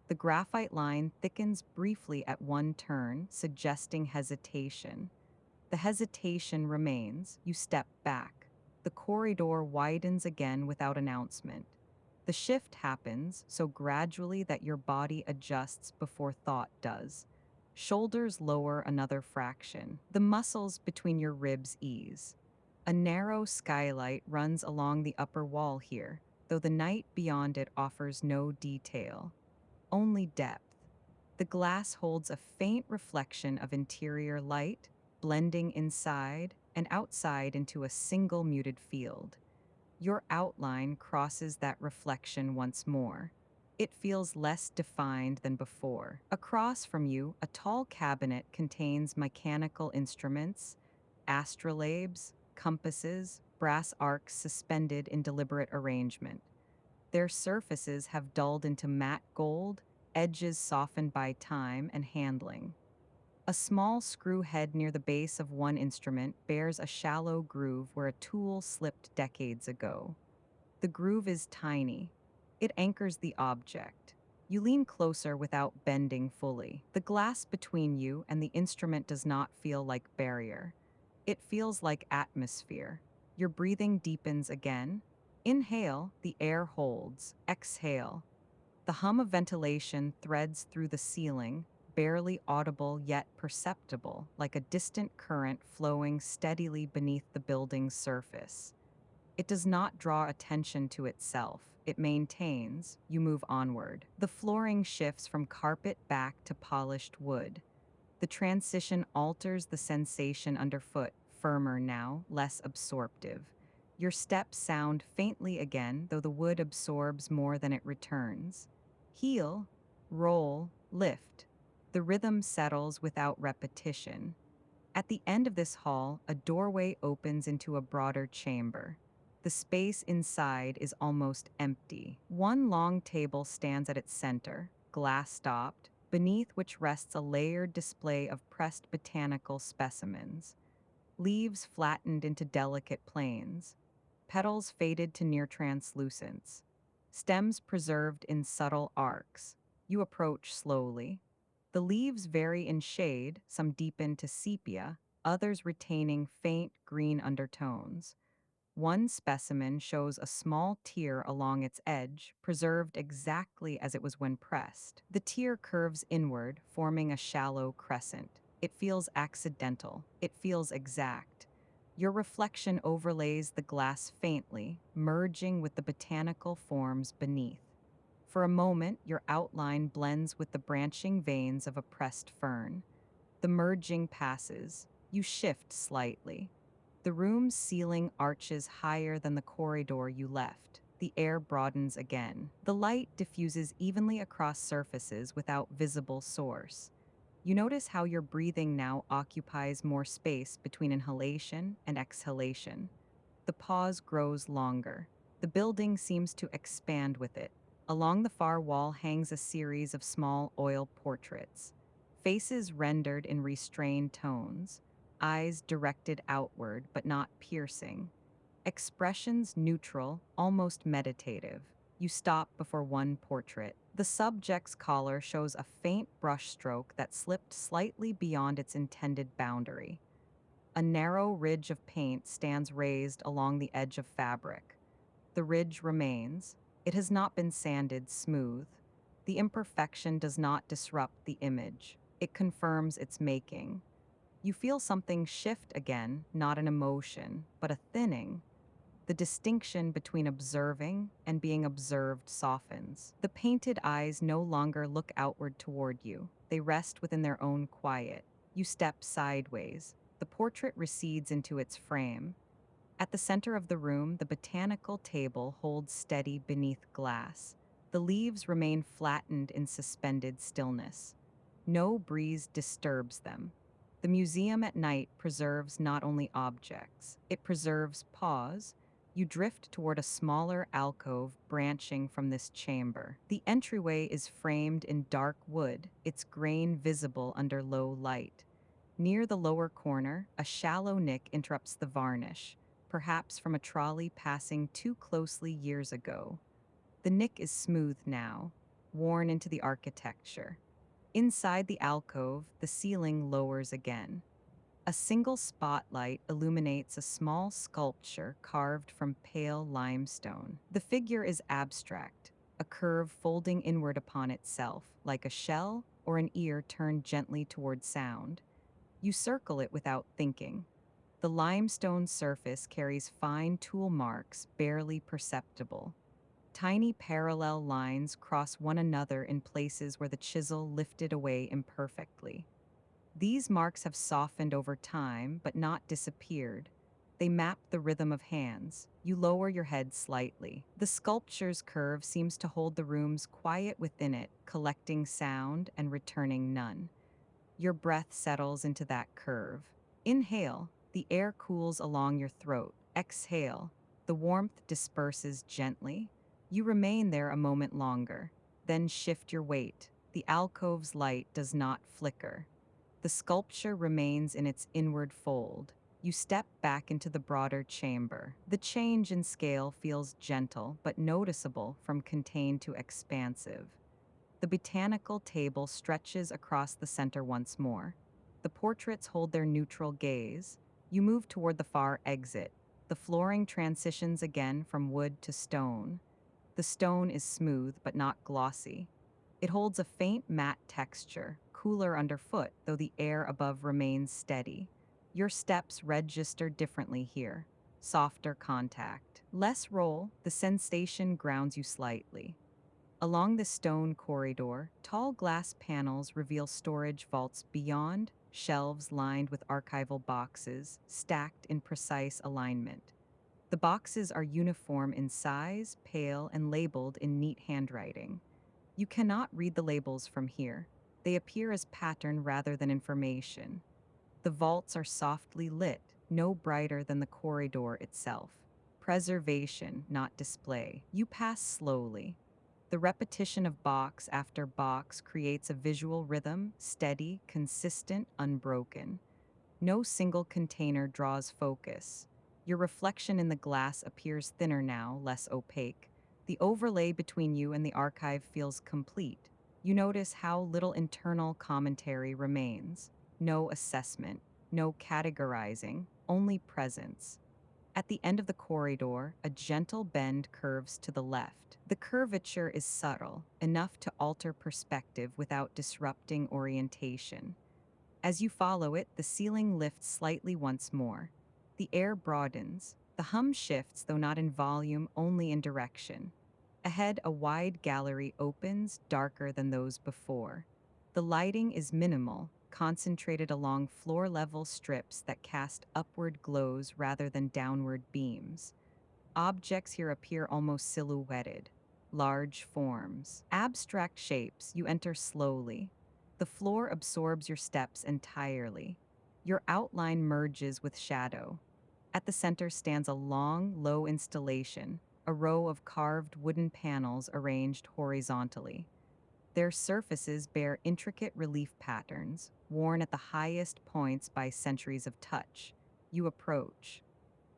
The graphite line thickens briefly at one turn, suggesting hesitation. The hesitation remains. You step back. The corridor widens again without announcement. The shift happens so gradually that your body adjusts before thought does. Shoulders lower another fraction. The muscles between your ribs ease. A narrow skylight runs along the upper wall here, though the night beyond it offers no detail, only depth. The glass holds a faint reflection of interior light, blending inside and outside into a single muted field. Your outline crosses that reflection once more. It feels less defined than before. Across from you, a tall cabinet contains mechanical instruments, astrolabes, compasses, brass arcs suspended in deliberate arrangement. Their surfaces have dulled into matte gold, edges softened by time and handling. A small screw head near the base of one instrument bears a shallow groove where a tool slipped decades ago. The groove is tiny. It anchors the object. You lean closer without bending fully. The glass between you and the instrument does not feel like barrier. It feels like atmosphere. Your breathing deepens again. Inhale, the air holds. Exhale. The hum of ventilation threads through the ceiling, barely audible yet perceptible, like a distant current flowing steadily beneath the building's surface. It does not draw attention to itself. It maintains. You move onward. The flooring shifts from carpet back to polished wood. The transition alters the sensation underfoot, firmer now, less absorptive. Your steps sound faintly again, though the wood absorbs more than it returns. Heel, roll, lift. The rhythm settles without repetition. At the end of this hall, a doorway opens into a broader chamber. The space inside is almost empty. One long table stands at its center. glass-topped, beneath which rests a layered display of pressed botanical specimens. Leaves flattened into delicate planes, petals faded to near translucence, stems preserved in subtle arcs. You approach slowly. The leaves vary in shade, some deepen to sepia, others retaining faint green undertones. One specimen shows a small tear along its edge, preserved exactly as it was when pressed. The tear curves inward, forming a shallow crescent. It feels accidental. It feels exact. Your reflection overlays the glass faintly, merging with the botanical forms beneath. For a moment, your outline blends with the branching veins of a pressed fern. The merging passes. You shift slightly. The room's ceiling arches higher than the corridor you left. The air broadens again. The light diffuses evenly across surfaces without visible source. You notice how your breathing now occupies more space between inhalation and exhalation. The pause grows longer. The building seems to expand with it. Along the far wall hangs a series of small oil portraits. Faces rendered in restrained tones, eyes directed outward but not piercing. Expressions neutral, almost meditative. You stop before one portrait. The subject's collar shows a faint brushstroke that slipped slightly beyond its intended boundary. A narrow ridge of paint stands raised along the edge of fabric. The ridge remains. It has not been sanded smooth. The imperfection does not disrupt the image. It confirms its making. You feel something shift again, not an emotion, but a thinning. The distinction between observing and being observed softens. The painted eyes no longer look outward toward you. They rest within their own quiet. You step sideways. The portrait recedes into its frame. At the center of the room, the botanical table holds steady beneath glass. The leaves remain flattened in suspended stillness. No breeze disturbs them. The museum at night preserves not only objects, it preserves pause. You drift toward a smaller alcove branching from this chamber. The entryway is framed in dark wood, its grain visible under low light. Near the lower corner, a shallow nick interrupts the varnish, perhaps from a trolley passing too closely years ago. The nick is smooth now, worn into the architecture. Inside the alcove, the ceiling lowers again. A single spotlight illuminates a small sculpture carved from pale limestone. The figure is abstract, a curve folding inward upon itself, like a shell or an ear turned gently toward sound. You circle it without thinking. The limestone surface carries fine tool marks, barely perceptible. Tiny parallel lines cross one another in places where the chisel lifted away imperfectly. These marks have softened over time, but not disappeared. They map the rhythm of hands. You lower your head slightly. The sculpture's curve seems to hold the room's quiet within it, collecting sound and returning none. Your breath settles into that curve. Inhale, the air cools along your throat. Exhale, the warmth disperses gently. You remain there a moment longer, then shift your weight. The alcove's light does not flicker. The sculpture remains in its inward fold. You step back into the broader chamber. The change in scale feels gentle but noticeable from contained to expansive. The botanical table stretches across the center once more. The portraits hold their neutral gaze. You move toward the far exit. The flooring transitions again from wood to stone. The stone is smooth but not glossy. It holds a faint matte texture, cooler underfoot, though the air above remains steady. Your steps register differently here. Softer contact. Less roll, the sensation grounds you slightly. Along the stone corridor, tall glass panels reveal storage vaults beyond, shelves lined with archival boxes, stacked in precise alignment. The boxes are uniform in size, pale, and labeled in neat handwriting. You cannot read the labels from here. They appear as pattern rather than information. The vaults are softly lit, no brighter than the corridor itself. Preservation, not display. You pass slowly. The repetition of box after box creates a visual rhythm, steady, consistent, unbroken. No single container draws focus. Your reflection in the glass appears thinner now, less opaque. The overlay between you and the archive feels complete. You notice how little internal commentary remains. No assessment, no categorizing, only presence. At the end of the corridor, a gentle bend curves to the left. The curvature is subtle, enough to alter perspective without disrupting orientation. As you follow it, the ceiling lifts slightly once more. The air broadens. The hum shifts, though not in volume, only in direction. Ahead, a wide gallery opens, darker than those before. The lighting is minimal, concentrated along floor-level strips that cast upward glows rather than downward beams. Objects here appear almost silhouetted. Large forms, abstract shapes. You enter slowly. The floor absorbs your steps entirely. Your outline merges with shadow. At the center stands a long, low installation, a row of carved wooden panels arranged horizontally. Their surfaces bear intricate relief patterns, worn at the highest points by centuries of touch. You approach.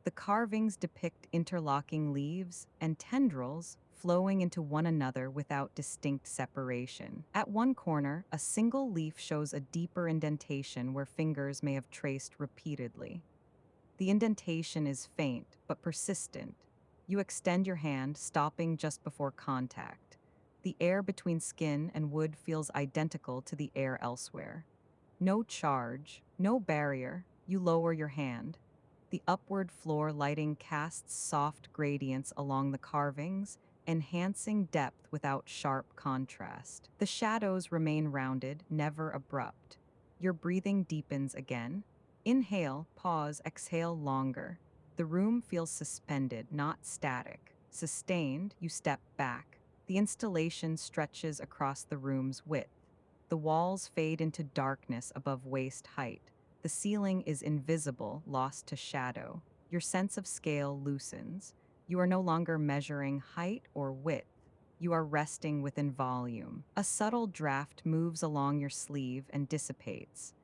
The carvings depict interlocking leaves and tendrils flowing into one another without distinct separation. At one corner, a single leaf shows a deeper indentation where fingers may have traced repeatedly. The indentation is faint but persistent. You extend your hand, stopping just before contact. The air between skin and wood feels identical to the air elsewhere. No charge, no barrier. You lower your hand. The upward floor lighting casts soft gradients along the carvings, enhancing depth without sharp contrast. The shadows remain rounded, never abrupt. Your breathing deepens again. Inhale, pause, exhale longer. The room feels suspended, not static. Sustained, you step back. The installation stretches across the room's width. The walls fade into darkness above waist height. The ceiling is invisible, lost to shadow. Your sense of scale loosens. You are no longer measuring height or width. You are resting within volume. A subtle draft moves along your sleeve and dissipates.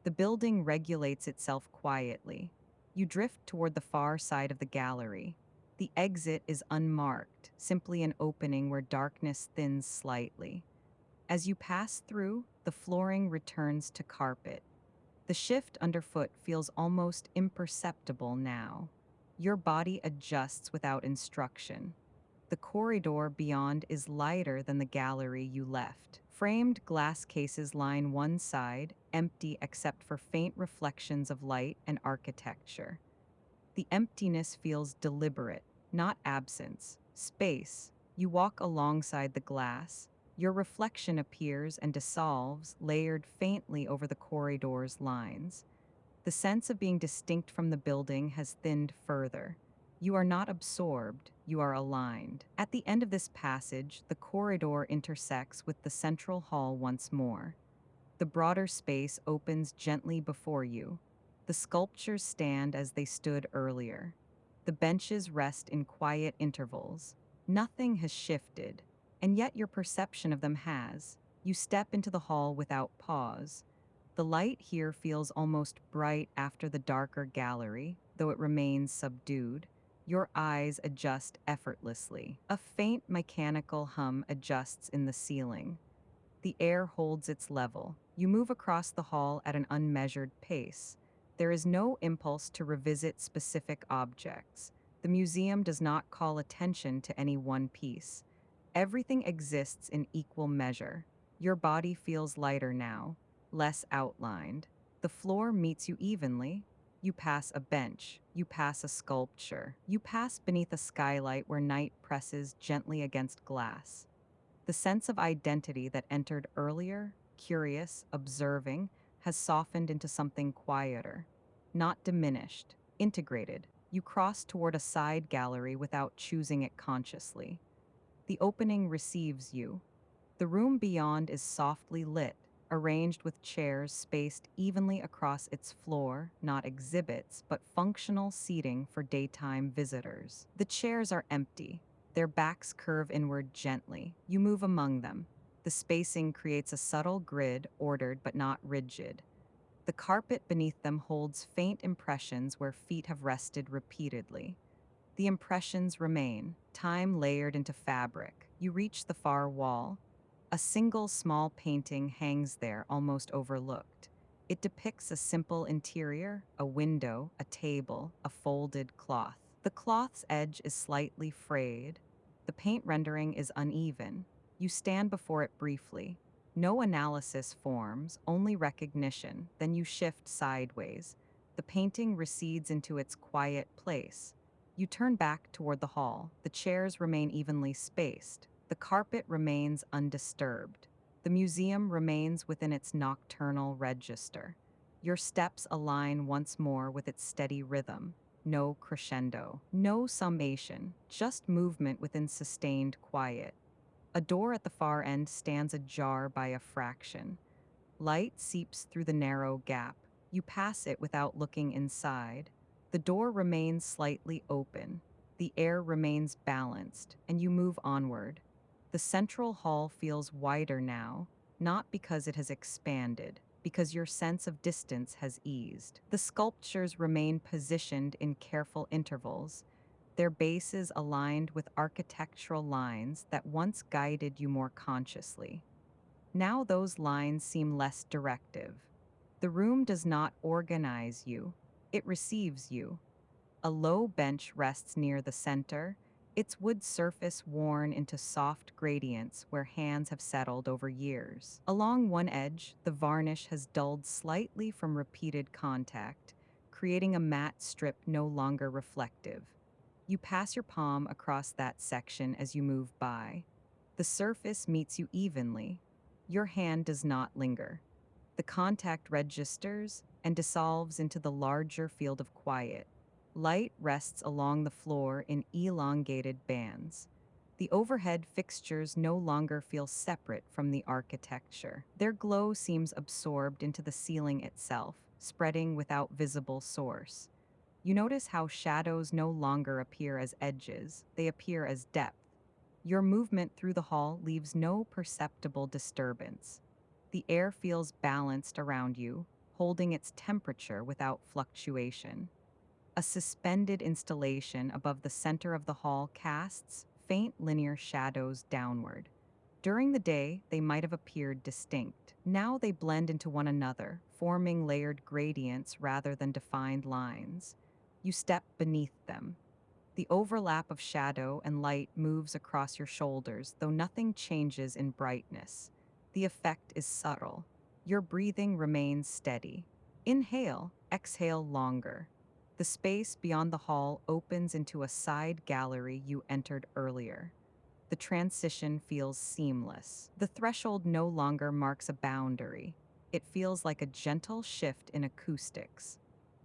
The building regulates itself quietly. You drift toward the far side of the gallery. The exit is unmarked, simply an opening where darkness thins slightly. As you pass through, the flooring returns to carpet. The shift underfoot feels almost imperceptible now. Your body adjusts without instruction. The corridor beyond is lighter than the gallery you left. Framed glass cases line one side, empty except for faint reflections of light and architecture. The emptiness feels deliberate, not absence, space. You walk alongside the glass. Your reflection appears and dissolves, layered faintly over the corridor's lines. The sense of being distinct from the building has thinned further. You are not absorbed, you are aligned. At the end of this passage, the corridor intersects with the central hall once more. The broader space opens gently before you. The sculptures stand as they stood earlier. The benches rest in quiet intervals. Nothing has shifted, and yet your perception of them has. You step into the hall without pause. The light here feels almost bright after the darker gallery, though it remains subdued. Your eyes adjust effortlessly. A faint mechanical hum adjusts in the ceiling. The air holds its level. You move across the hall at an unmeasured pace. There is no impulse to revisit specific objects. The museum does not call attention to any one piece. Everything exists in equal measure. Your body feels lighter now, less outlined. The floor meets you evenly. You pass a bench. You pass a sculpture. You pass beneath a skylight where night presses gently against glass. The sense of identity that entered earlier, curious, observing, has softened into something quieter. Not diminished, integrated. You cross toward a side gallery without choosing it consciously. The opening receives you. The room beyond is softly lit, arranged with chairs spaced evenly across its floor, not exhibits, but functional seating for daytime visitors. The chairs are empty. Their backs curve inward gently. You move among them. The spacing creates a subtle grid, ordered but not rigid. The carpet beneath them holds faint impressions where feet have rested repeatedly. The impressions remain, time layered into fabric. You reach the far wall. A single small painting hangs there, almost overlooked. It depicts a simple interior, a window, a table, a folded cloth. The cloth's edge is slightly frayed. The paint rendering is uneven. You stand before it briefly. No analysis forms, only recognition. Then you shift sideways. The painting recedes into its quiet place. You turn back toward the hall. The chairs remain evenly spaced. The carpet remains undisturbed. The museum remains within its nocturnal register. Your steps align once more with its steady rhythm. No crescendo, no summation, just movement within sustained quiet. A door at the far end stands ajar by a fraction. Light seeps through the narrow gap. You pass it without looking inside. The door remains slightly open. The air remains balanced, and you move onward. The central hall feels wider now, not because it has expanded, because your sense of distance has eased. The sculptures remain positioned in careful intervals, their bases aligned with architectural lines that once guided you more consciously. Now those lines seem less directive. The room does not organize you, it receives you. A low bench rests near the center, its wood surface worn into soft gradients where hands have settled over years. Along one edge, the varnish has dulled slightly from repeated contact, creating a matte strip no longer reflective. You pass your palm across that section as you move by. The surface meets you evenly. Your hand does not linger. The contact registers and dissolves into the larger field of quiet. Light rests along the floor in elongated bands. The overhead fixtures no longer feel separate from the architecture. Their glow seems absorbed into the ceiling itself, spreading without visible source. You notice how shadows no longer appear as edges, they appear as depth. Your movement through the hall leaves no perceptible disturbance. The air feels balanced around you, holding its temperature without fluctuation. A suspended installation above the center of the hall casts faint linear shadows downward. During the day, they might have appeared distinct. Now they blend into one another, forming layered gradients rather than defined lines. You step beneath them. The overlap of shadow and light moves across your shoulders, though nothing changes in brightness. The effect is subtle. Your breathing remains steady. Inhale, exhale longer. The space beyond the hall opens into a side gallery you entered earlier. The transition feels seamless. The threshold no longer marks a boundary. It feels like a gentle shift in acoustics.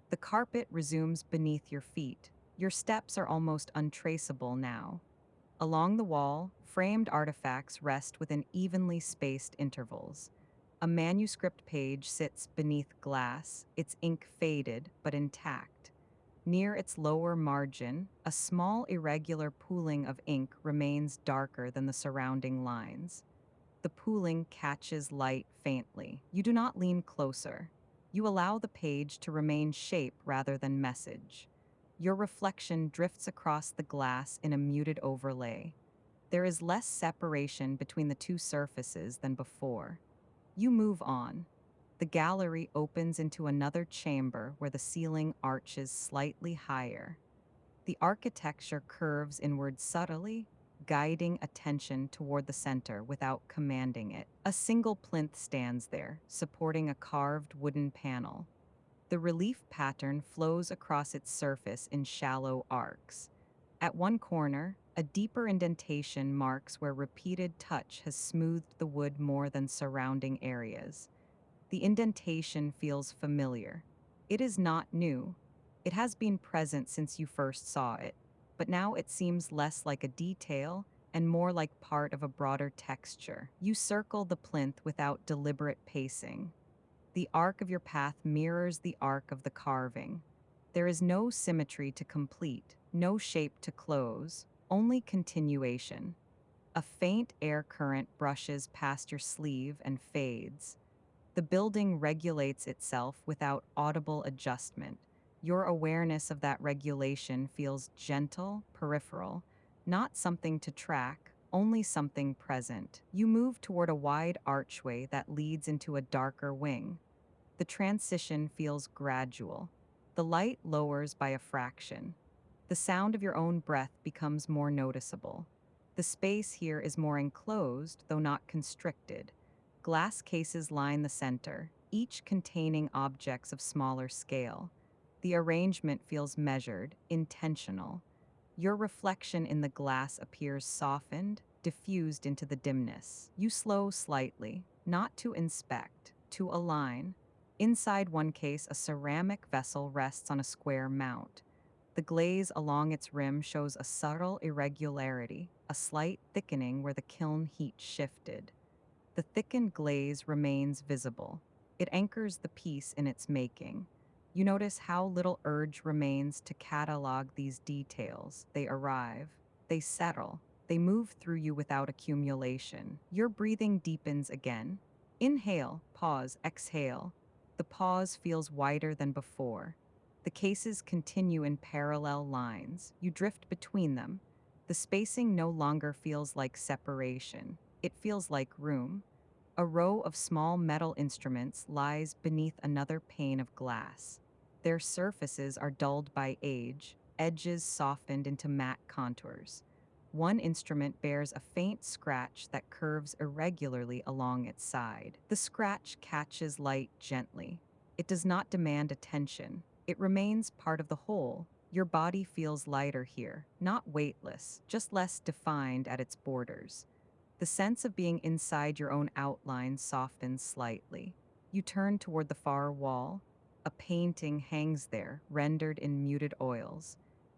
The carpet resumes beneath your feet. Your steps are almost untraceable now. Along the wall, framed artifacts rest within evenly spaced intervals. A manuscript page sits beneath glass, its ink faded but intact. Near its lower margin, a small irregular pooling of ink remains darker than the surrounding lines. The pooling catches light faintly. You do not lean closer. You allow the page to remain shape rather than message. Your reflection drifts across the glass in a muted overlay. There is less separation between the two surfaces than before. You move on. The gallery opens into another chamber where the ceiling arches slightly higher. The architecture curves inward subtly, guiding attention toward the center without commanding it. A single plinth stands there, supporting a carved wooden panel. The relief pattern flows across its surface in shallow arcs. At one corner, a deeper indentation marks where repeated touch has smoothed the wood more than surrounding areas. The indentation feels familiar. It is not new. It has been present since you first saw it, but now it seems less like a detail and more like part of a broader texture. You circle the plinth without deliberate pacing. The arc of your path mirrors the arc of the carving. There is no symmetry to complete, no shape to close. only continuation. A faint air current brushes past your sleeve and fades. The building regulates itself without audible adjustment. Your awareness of that regulation feels gentle, peripheral, not something to track, only something present. You move toward a wide archway that leads into a darker wing. The transition feels gradual. The light lowers by a fraction. The sound of your own breath becomes more noticeable. The space here is more enclosed, though not constricted. Glass cases line the center, each containing objects of smaller scale. The arrangement feels measured, intentional. Your reflection in the glass appears softened, diffused into the dimness. You slow slightly, not to inspect, to align. Inside one case, a ceramic vessel rests on a square mount. The glaze along its rim shows a subtle irregularity, a slight thickening where the kiln heat shifted. The thickened glaze remains visible. It anchors the piece in its making. You notice how little urge remains to catalog these details. They arrive, they settle, they move through you without accumulation. Your breathing deepens again. Inhale, pause, exhale. The pause feels wider than before. The cases continue in parallel lines. You drift between them. The spacing no longer feels like separation. It feels like room. A row of small metal instruments lies beneath another pane of glass. Their surfaces are dulled by age, edges softened into matte contours. One instrument bears a faint scratch that curves irregularly along its side. The scratch catches light gently. It does not demand attention. It remains part of the whole. Your body feels lighter here, not weightless, just less defined at its borders. The sense of being inside your own outline softens slightly. You turn toward the far wall. A painting hangs there, rendered in muted oils.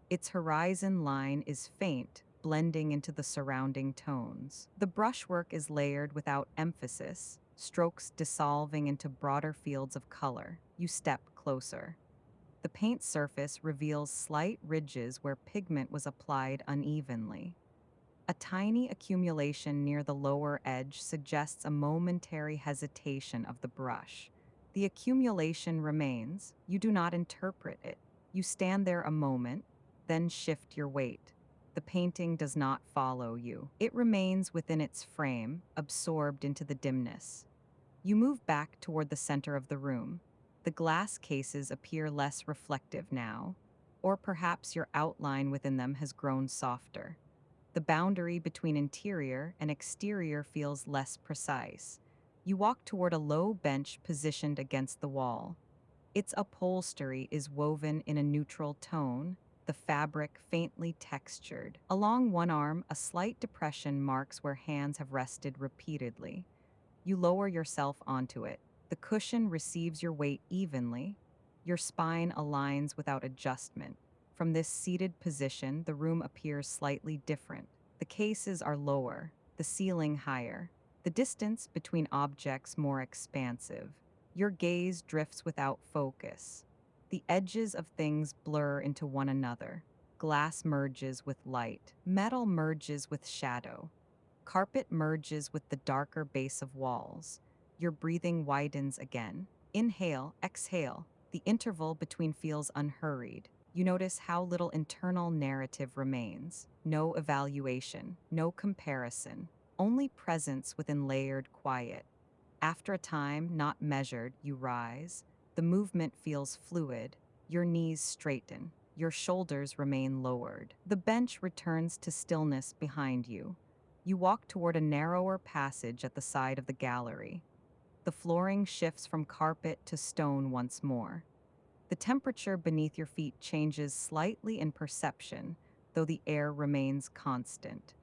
Its horizon line is faint, blending into the surrounding tones. The brushwork is layered without emphasis, strokes dissolving into broader fields of color. You step closer. The paint surface reveals slight ridges where pigment was applied unevenly. A tiny accumulation near the lower edge suggests a momentary hesitation of the brush. The accumulation remains. You do not interpret it. You stand there a moment, then shift your weight. The painting does not follow you. It remains within its frame, absorbed into the dimness. You move back toward the center of the room. The glass cases appear less reflective now, or perhaps your outline within them has grown softer. The boundary between interior and exterior feels less precise. You walk toward a low bench positioned against the wall. Its upholstery is woven in a neutral tone, the fabric faintly textured. Along one arm, a slight depression marks where hands have rested repeatedly. You lower yourself onto it. The cushion receives your weight evenly. Your spine aligns without adjustment. From this seated position, the room appears slightly different. The cases are lower, the ceiling higher, the distance between objects more expansive. Your gaze drifts without focus. The edges of things blur into one another. Glass merges with light. Metal merges with shadow. Carpet merges with the darker base of walls. Your breathing widens again. Inhale, exhale. The interval between feels unhurried. You notice how little internal narrative remains. No evaluation, no comparison, only presence within layered quiet. After a time, not measured, you rise. The movement feels fluid. Your knees straighten. Your shoulders remain lowered. The bench returns to stillness behind you. You walk toward a narrower passage at the side of the gallery. The flooring shifts from carpet to stone once more. The temperature beneath your feet changes slightly in perception, though the air remains constant.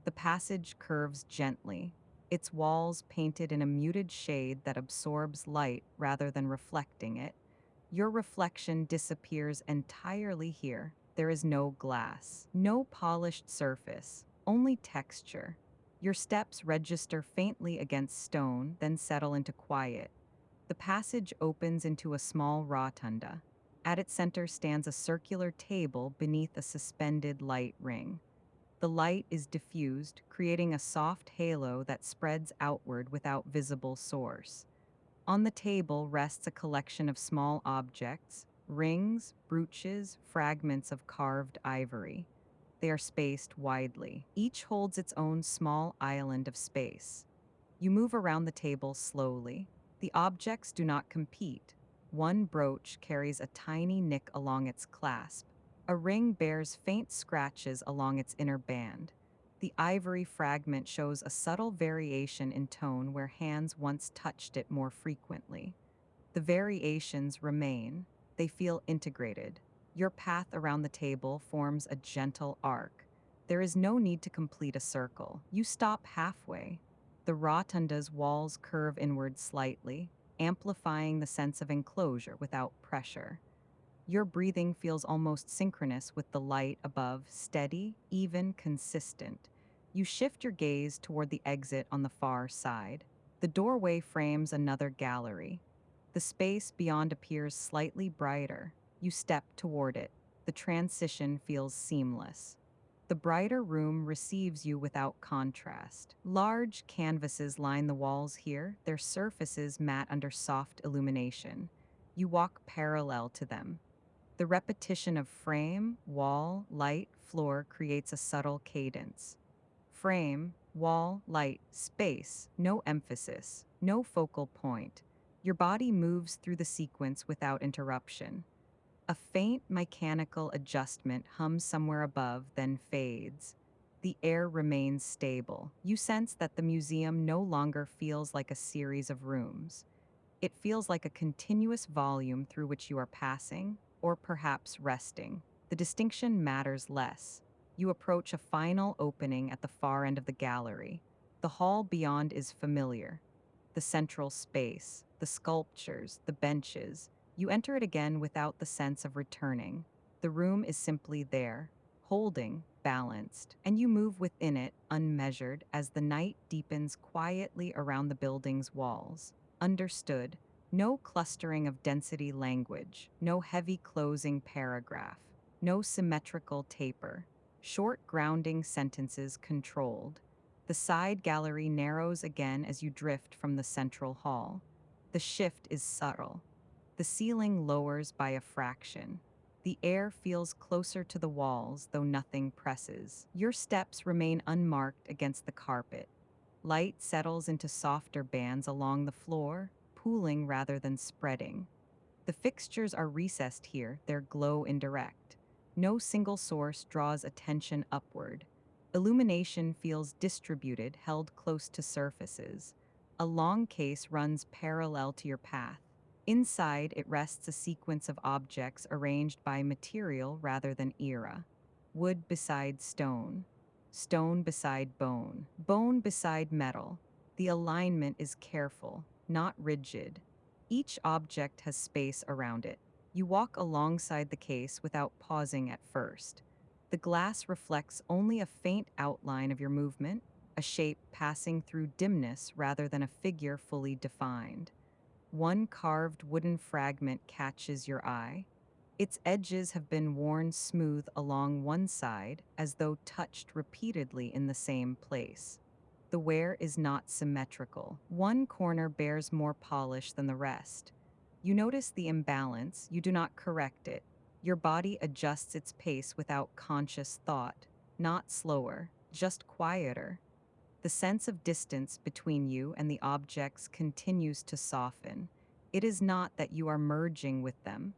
The passage curves gently, its walls painted in a muted shade that absorbs light rather than reflecting it. Your reflection disappears entirely here. There is no glass, no polished surface, only texture. Your steps register faintly against stone, then settle into quiet. The passage opens into a small rotunda. At its center stands a circular table beneath a suspended light ring. The light is diffused, creating a soft halo that spreads outward without visible source. On the table rests a collection of small objects, rings, brooches, fragments of carved ivory. They are spaced widely. Each holds its own small island of space. You move around the table slowly. The objects do not compete. One brooch carries a tiny nick along its clasp. A ring bears faint scratches along its inner band. The ivory fragment shows a subtle variation in tone where hands once touched it more frequently. The variations remain. They feel integrated. Your path around the table forms a gentle arc. There is no need to complete a circle. You stop halfway. The rotunda's walls curve inward slightly, amplifying the sense of enclosure without pressure. Your breathing feels almost synchronous with the light above, steady, even, consistent. You shift your gaze toward the exit on the far side. The doorway frames another gallery. The space beyond appears slightly brighter. You step toward it. The transition feels seamless. The brighter room receives you without contrast. Large canvases line the walls here, their surfaces matte under soft illumination. You walk parallel to them. The repetition of frame, wall, light, floor creates a subtle cadence. Frame, wall, light, space, no emphasis, no focal point. Your body moves through the sequence without interruption. A faint mechanical adjustment hums somewhere above, then fades. The air remains stable. You sense that the museum no longer feels like a series of rooms. It feels like a continuous volume through which you are passing, or perhaps resting. The distinction matters less. You approach a final opening at the far end of the gallery. The hall beyond is familiar. The central space, the sculptures, the benches. You enter it again without the sense of returning. The room is simply there, holding, balanced, and you move within it, unmeasured, as the night deepens quietly around the building's walls. Understood. No clustering of density language, no heavy closing paragraph, no symmetrical taper. Short grounding sentences controlled. The side gallery narrows again as you drift from the central hall. The shift is subtle. The ceiling lowers by a fraction. The air feels closer to the walls, though nothing presses. Your steps remain unmarked against the carpet. Light settles into softer bands along the floor, pooling rather than spreading. The fixtures are recessed here, their glow indirect. No single source draws attention upward. Illumination feels distributed, held close to surfaces. A long case runs parallel to your path. Inside, it rests a sequence of objects arranged by material rather than era. Wood beside stone. Stone beside bone. Bone beside metal. The alignment is careful, not rigid. Each object has space around it. You walk alongside the case without pausing at first. The glass reflects only a faint outline of your movement, a shape passing through dimness rather than a figure fully defined. One carved wooden fragment catches your eye. Its edges have been worn smooth along one side, as though touched repeatedly in the same place. The wear is not symmetrical. One corner bears more polish than the rest. You notice the imbalance, you do not correct it. Your body adjusts its pace without conscious thought, not slower, just quieter. The sense of distance between you and the objects continues to soften. It is not that you are merging with them.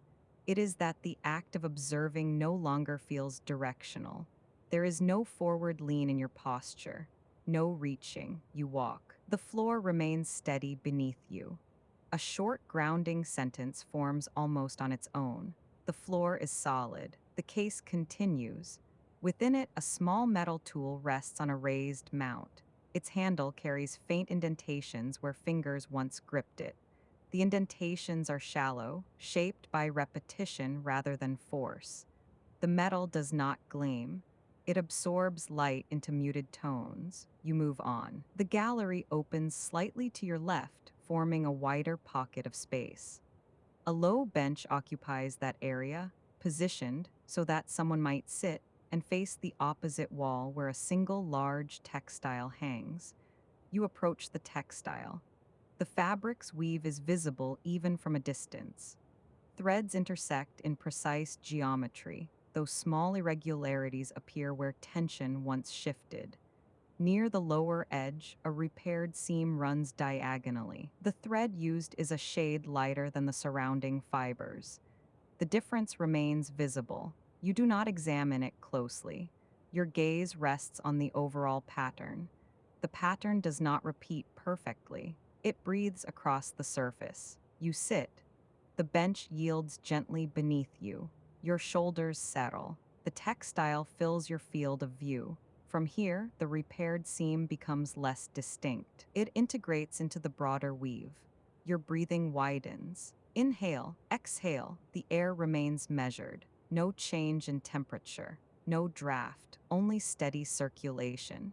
It is that the act of observing no longer feels directional. There is no forward lean in your posture, no reaching. You walk. The floor remains steady beneath you. A short grounding sentence forms almost on its own. The floor is solid. The case continues. Within it, a small metal tool rests on a raised mount. Its handle carries faint indentations where fingers once gripped it. The indentations are shallow, shaped by repetition rather than force. The metal does not gleam. It absorbs light into muted tones. You move on. The gallery opens slightly to your left, forming a wider pocket of space. A low bench occupies that area, positioned so that someone might sit and face the opposite wall where a single large textile hangs. You approach the textile. The fabric's weave is visible even from a distance. Threads intersect in precise geometry, though small irregularities appear where tension once shifted. Near the lower edge, a repaired seam runs diagonally. The thread used is a shade lighter than the surrounding fibers. The difference remains visible. You do not examine it closely. Your gaze rests on the overall pattern. The pattern does not repeat perfectly. It breathes across the surface. You sit. The bench yields gently beneath you. Your shoulders settle. The textile fills your field of view. From here, the repaired seam becomes less distinct. It integrates into the broader weave. Your breathing widens. Inhale, exhale, the air remains measured. No change in temperature, no draft, only steady circulation.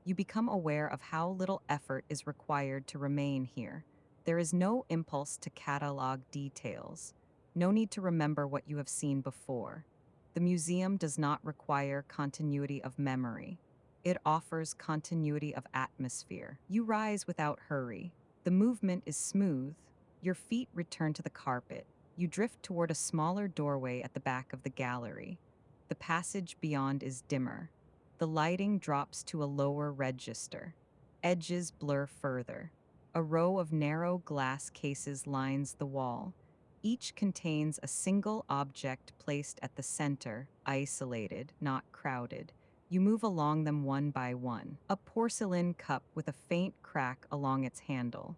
You become aware of how little effort is required to remain here. There is no impulse to catalog details, no need to remember what you have seen before. The museum does not require continuity of memory. It offers continuity of atmosphere. You rise without hurry. The movement is smooth. Your feet return to the carpet. You drift toward a smaller doorway at the back of the gallery. The passage beyond is dimmer. The lighting drops to a lower register. Edges blur further. A row of narrow glass cases lines the wall. Each contains a single object placed at the center, isolated, not crowded. You move along them one by one. A porcelain cup with a faint crack along its handle.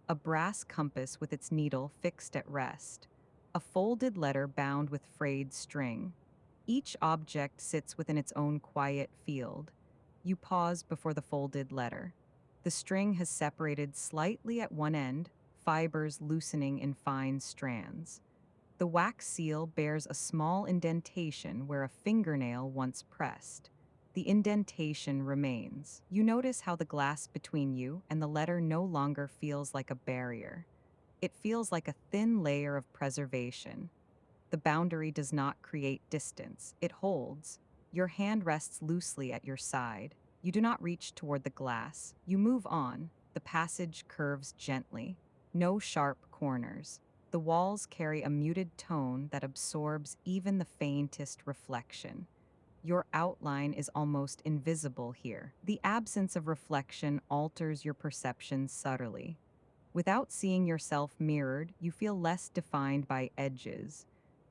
A brass compass with its needle fixed at rest. A folded letter bound with frayed string. Each object sits within its own quiet field. You pause before the folded letter. The string has separated slightly at one end, fibers loosening in fine strands. The wax seal bears a small indentation where a fingernail once pressed. The indentation remains. You notice how the glass between you and the letter no longer feels like a barrier. It feels like a thin layer of preservation. The boundary does not create distance, it holds. Your hand rests loosely at your side. You do not reach toward the glass. You move on. The passage curves gently. No sharp corners. The walls carry a muted tone that absorbs even the faintest reflection. Your outline is almost invisible here. The absence of reflection alters your perception subtly. Without seeing yourself mirrored, you feel less defined by edges.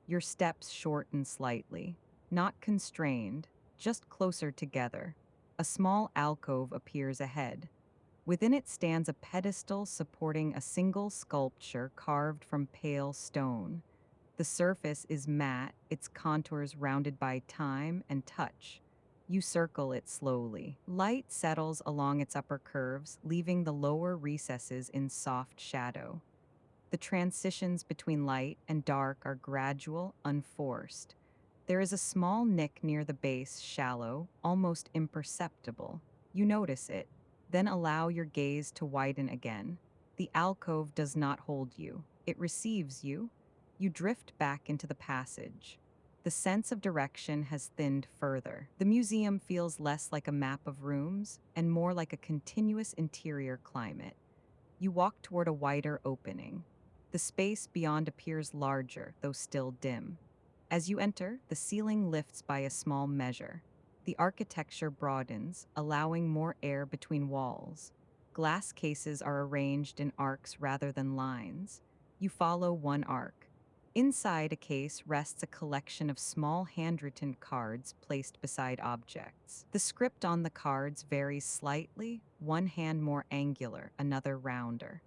Your steps shorten slightly, not constrained, just closer together. A small alcove appears ahead. Within it stands a pedestal supporting a single sculpture carved from pale stone. The surface is matte, its contours rounded by time and touch. You circle it slowly. Light settles along its upper curves, leaving the lower recesses in soft shadow. The transitions between light and dark are gradual, unforced. There is a small nick near the base, shallow, almost imperceptible. You notice it, then allow your gaze to widen again. The alcove does not hold you. It receives you. You drift back into the passage. The sense of direction has thinned further. The museum feels less like a map of rooms and more like a continuous interior climate. You walk toward a wider opening. The space beyond appears larger, though still dim. As you enter, the ceiling lifts by a small measure. The architecture broadens, allowing more air between walls. Glass cases are arranged in arcs rather than lines. You follow one arc. Inside a case rests a collection of small handwritten cards placed beside objects. The script on the cards varies slightly, one hand more angular, another rounder.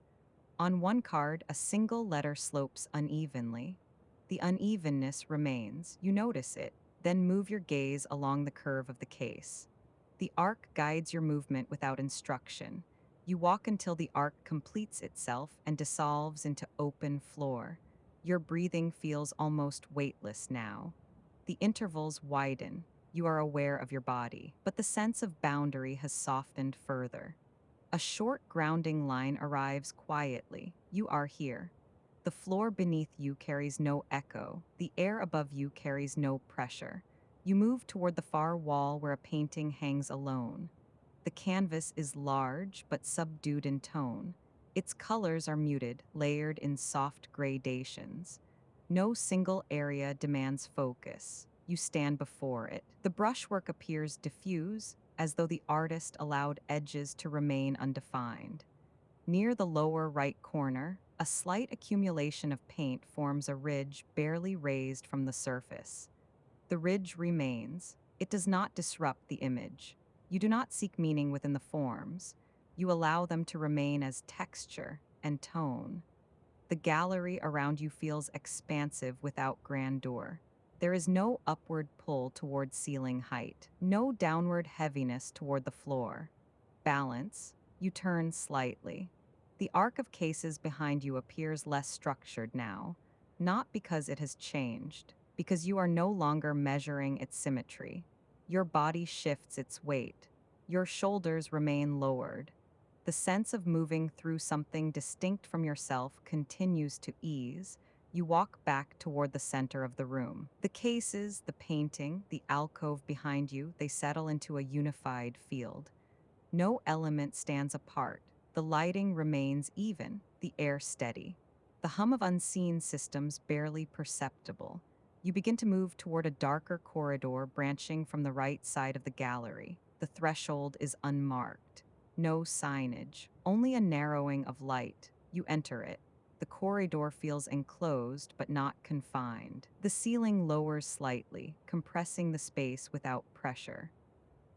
On one card, a single letter slopes unevenly. The unevenness remains. You notice it, then move your gaze along the curve of the case. The arc guides your movement without instruction. You walk until the arc completes itself and dissolves into open floor. Your breathing feels almost weightless now. The intervals widen. You are aware of your body, but the sense of boundary has softened further. A short grounding line arrives quietly. You are here. The floor beneath you carries no echo. The air above you carries no pressure. You move toward the far wall where a painting hangs alone. The canvas is large but subdued in tone. Its colors are muted, layered in soft gradations. No single area demands focus. You stand before it. The brushwork appears diffuse, as though the artist allowed edges to remain undefined. Near the lower right corner, a slight accumulation of paint forms a ridge barely raised from the surface. The ridge remains. It does not disrupt the image. You do not seek meaning within the forms. You allow them to remain as texture and tone. The gallery around you feels expansive without grandeur. There is no upward pull toward ceiling height, no downward heaviness toward the floor. Balance, you turn slightly. The arc of cases behind you appears less structured now, not because it has changed, because you are no longer measuring its symmetry. Your body shifts its weight. Your shoulders remain lowered. The sense of moving through something distinct from yourself continues to ease. You walk back toward the center of the room. The cases, the painting, the alcove behind you, they settle into a unified field. No element stands apart. The lighting remains even, the air steady. The hum of unseen systems barely perceptible. You begin to move toward a darker corridor branching from the right side of the gallery. The threshold is unmarked. No signage, only a narrowing of light. You enter it. The corridor feels enclosed but not confined. The ceiling lowers slightly, compressing the space without pressure.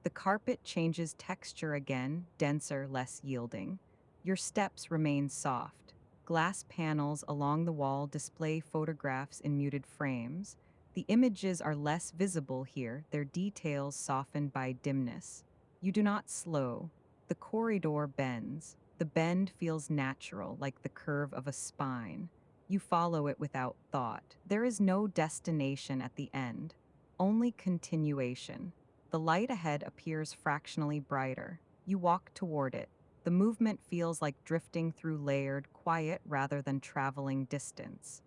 The carpet changes texture again, denser, less yielding. Your steps remain soft. Glass panels along the wall display photographs in muted frames. The images are less visible here, their details softened by dimness. You do not slow. The corridor bends. The bend feels natural, like the curve of a spine. You follow it without thought. There is no destination at the end, only continuation. The light ahead appears fractionally brighter. You walk toward it. The movement feels like drifting through layered, quiet rather than traveling distance.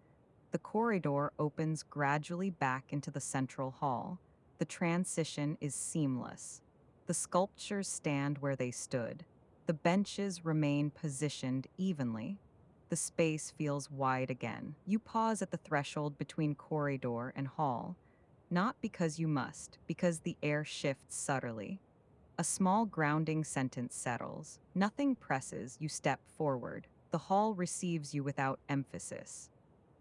The corridor opens gradually back into the central hall. The transition is seamless. The sculptures stand where they stood. The benches remain positioned evenly. The space feels wide again. You pause at the threshold between corridor and hall. Not because you must, because the air shifts subtly. A small grounding sentence settles. Nothing presses, you step forward. The hall receives you without emphasis.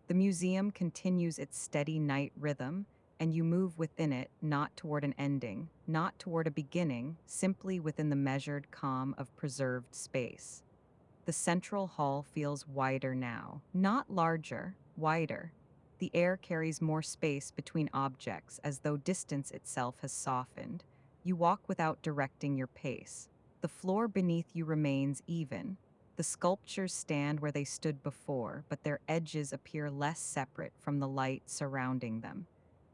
The museum continues its steady night rhythm, and you move within it, not toward an ending, not toward a beginning, simply within the measured calm of preserved space. The central hall feels wider now, not larger, wider. The air carries more space between objects as though distance itself has softened. You walk without directing your pace. The floor beneath you remains even. The sculptures stand where they stood before, but their edges appear less separate from the light surrounding them.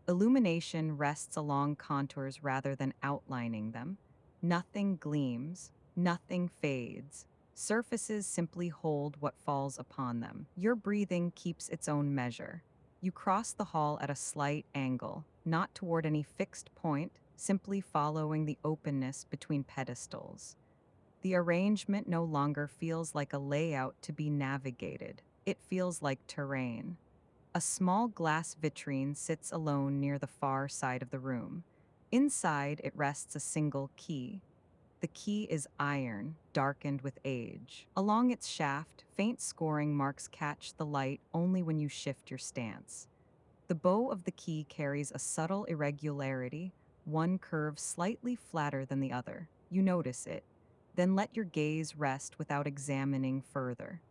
Illumination rests along contours rather than outlining them. Nothing gleams, nothing fades. Surfaces simply hold what falls upon them. Your breathing keeps its own measure. You cross the hall at a slight angle, not toward any fixed point, simply following the openness between pedestals. The arrangement no longer feels like a layout to be navigated. It feels like terrain. A small glass vitrine sits alone near the far side of the room. Inside, it rests a single key. The key is iron, darkened with age. Along its shaft, faint scoring marks catch the light only when you shift your stance. The bow of the key carries a subtle irregularity, one curve slightly flatter than the other. You notice it, then let your gaze rest without examining further.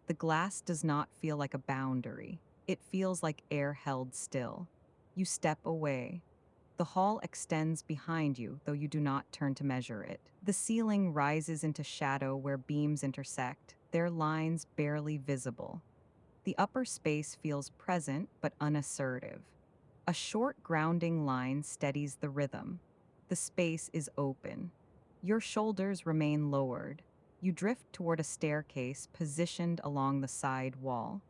The glass does not feel like a boundary. It feels like air held still. You step away. The hall extends behind you, though you do not turn to measure it. The ceiling rises into shadow where beams intersect, their lines barely visible. The upper space feels present but unassertive. A short grounding line steadies the rhythm. The space is open. Your shoulders remain lowered. You drift toward a staircase positioned along the side wall.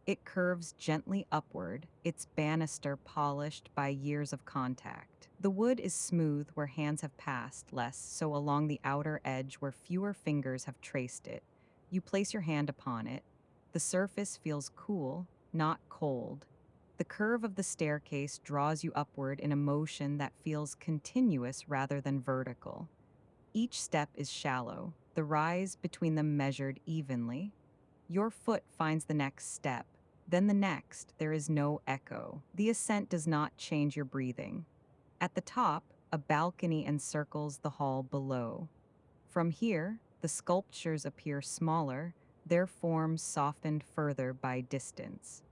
It curves gently upward, its banister polished by years of contact. The wood is smooth where hands have passed, less so along the outer edge where fewer fingers have traced it. You place your hand upon it. The surface feels cool, not cold. The curve of the staircase draws you upward in a motion that feels continuous rather than vertical. Each step is shallow, the rise between them measured evenly. Your foot finds the next step, then the next. There is no echo. The ascent does not change your breathing. At the top, a balcony encircles the hall below. From here, the sculptures appear smaller, their forms softened further by distance.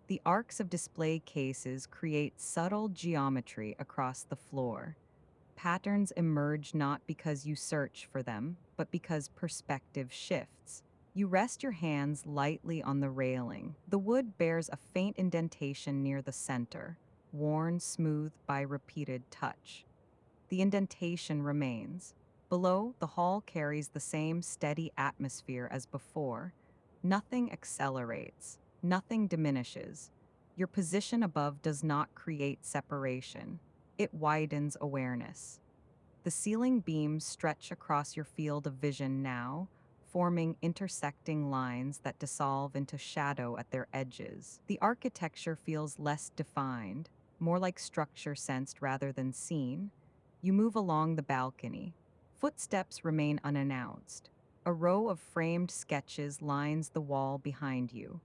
The arcs of display cases create subtle geometry across the floor. Patterns emerge not because you search for them, but because perspective shifts. You rest your hands lightly on the railing. The wood bears a faint indentation near the center, worn smooth by repeated touch. The indentation remains. Below, the hall carries the same steady atmosphere as before. Nothing accelerates, nothing diminishes. Your position above does not create separation, it widens awareness. The ceiling beams stretch across your field of vision now, forming intersecting lines that dissolve into shadow at their edges. The architecture feels less defined, more like structure sensed rather than seen. You move along the balcony. Footsteps remain unannounced. A row of framed sketches lines the wall behind you.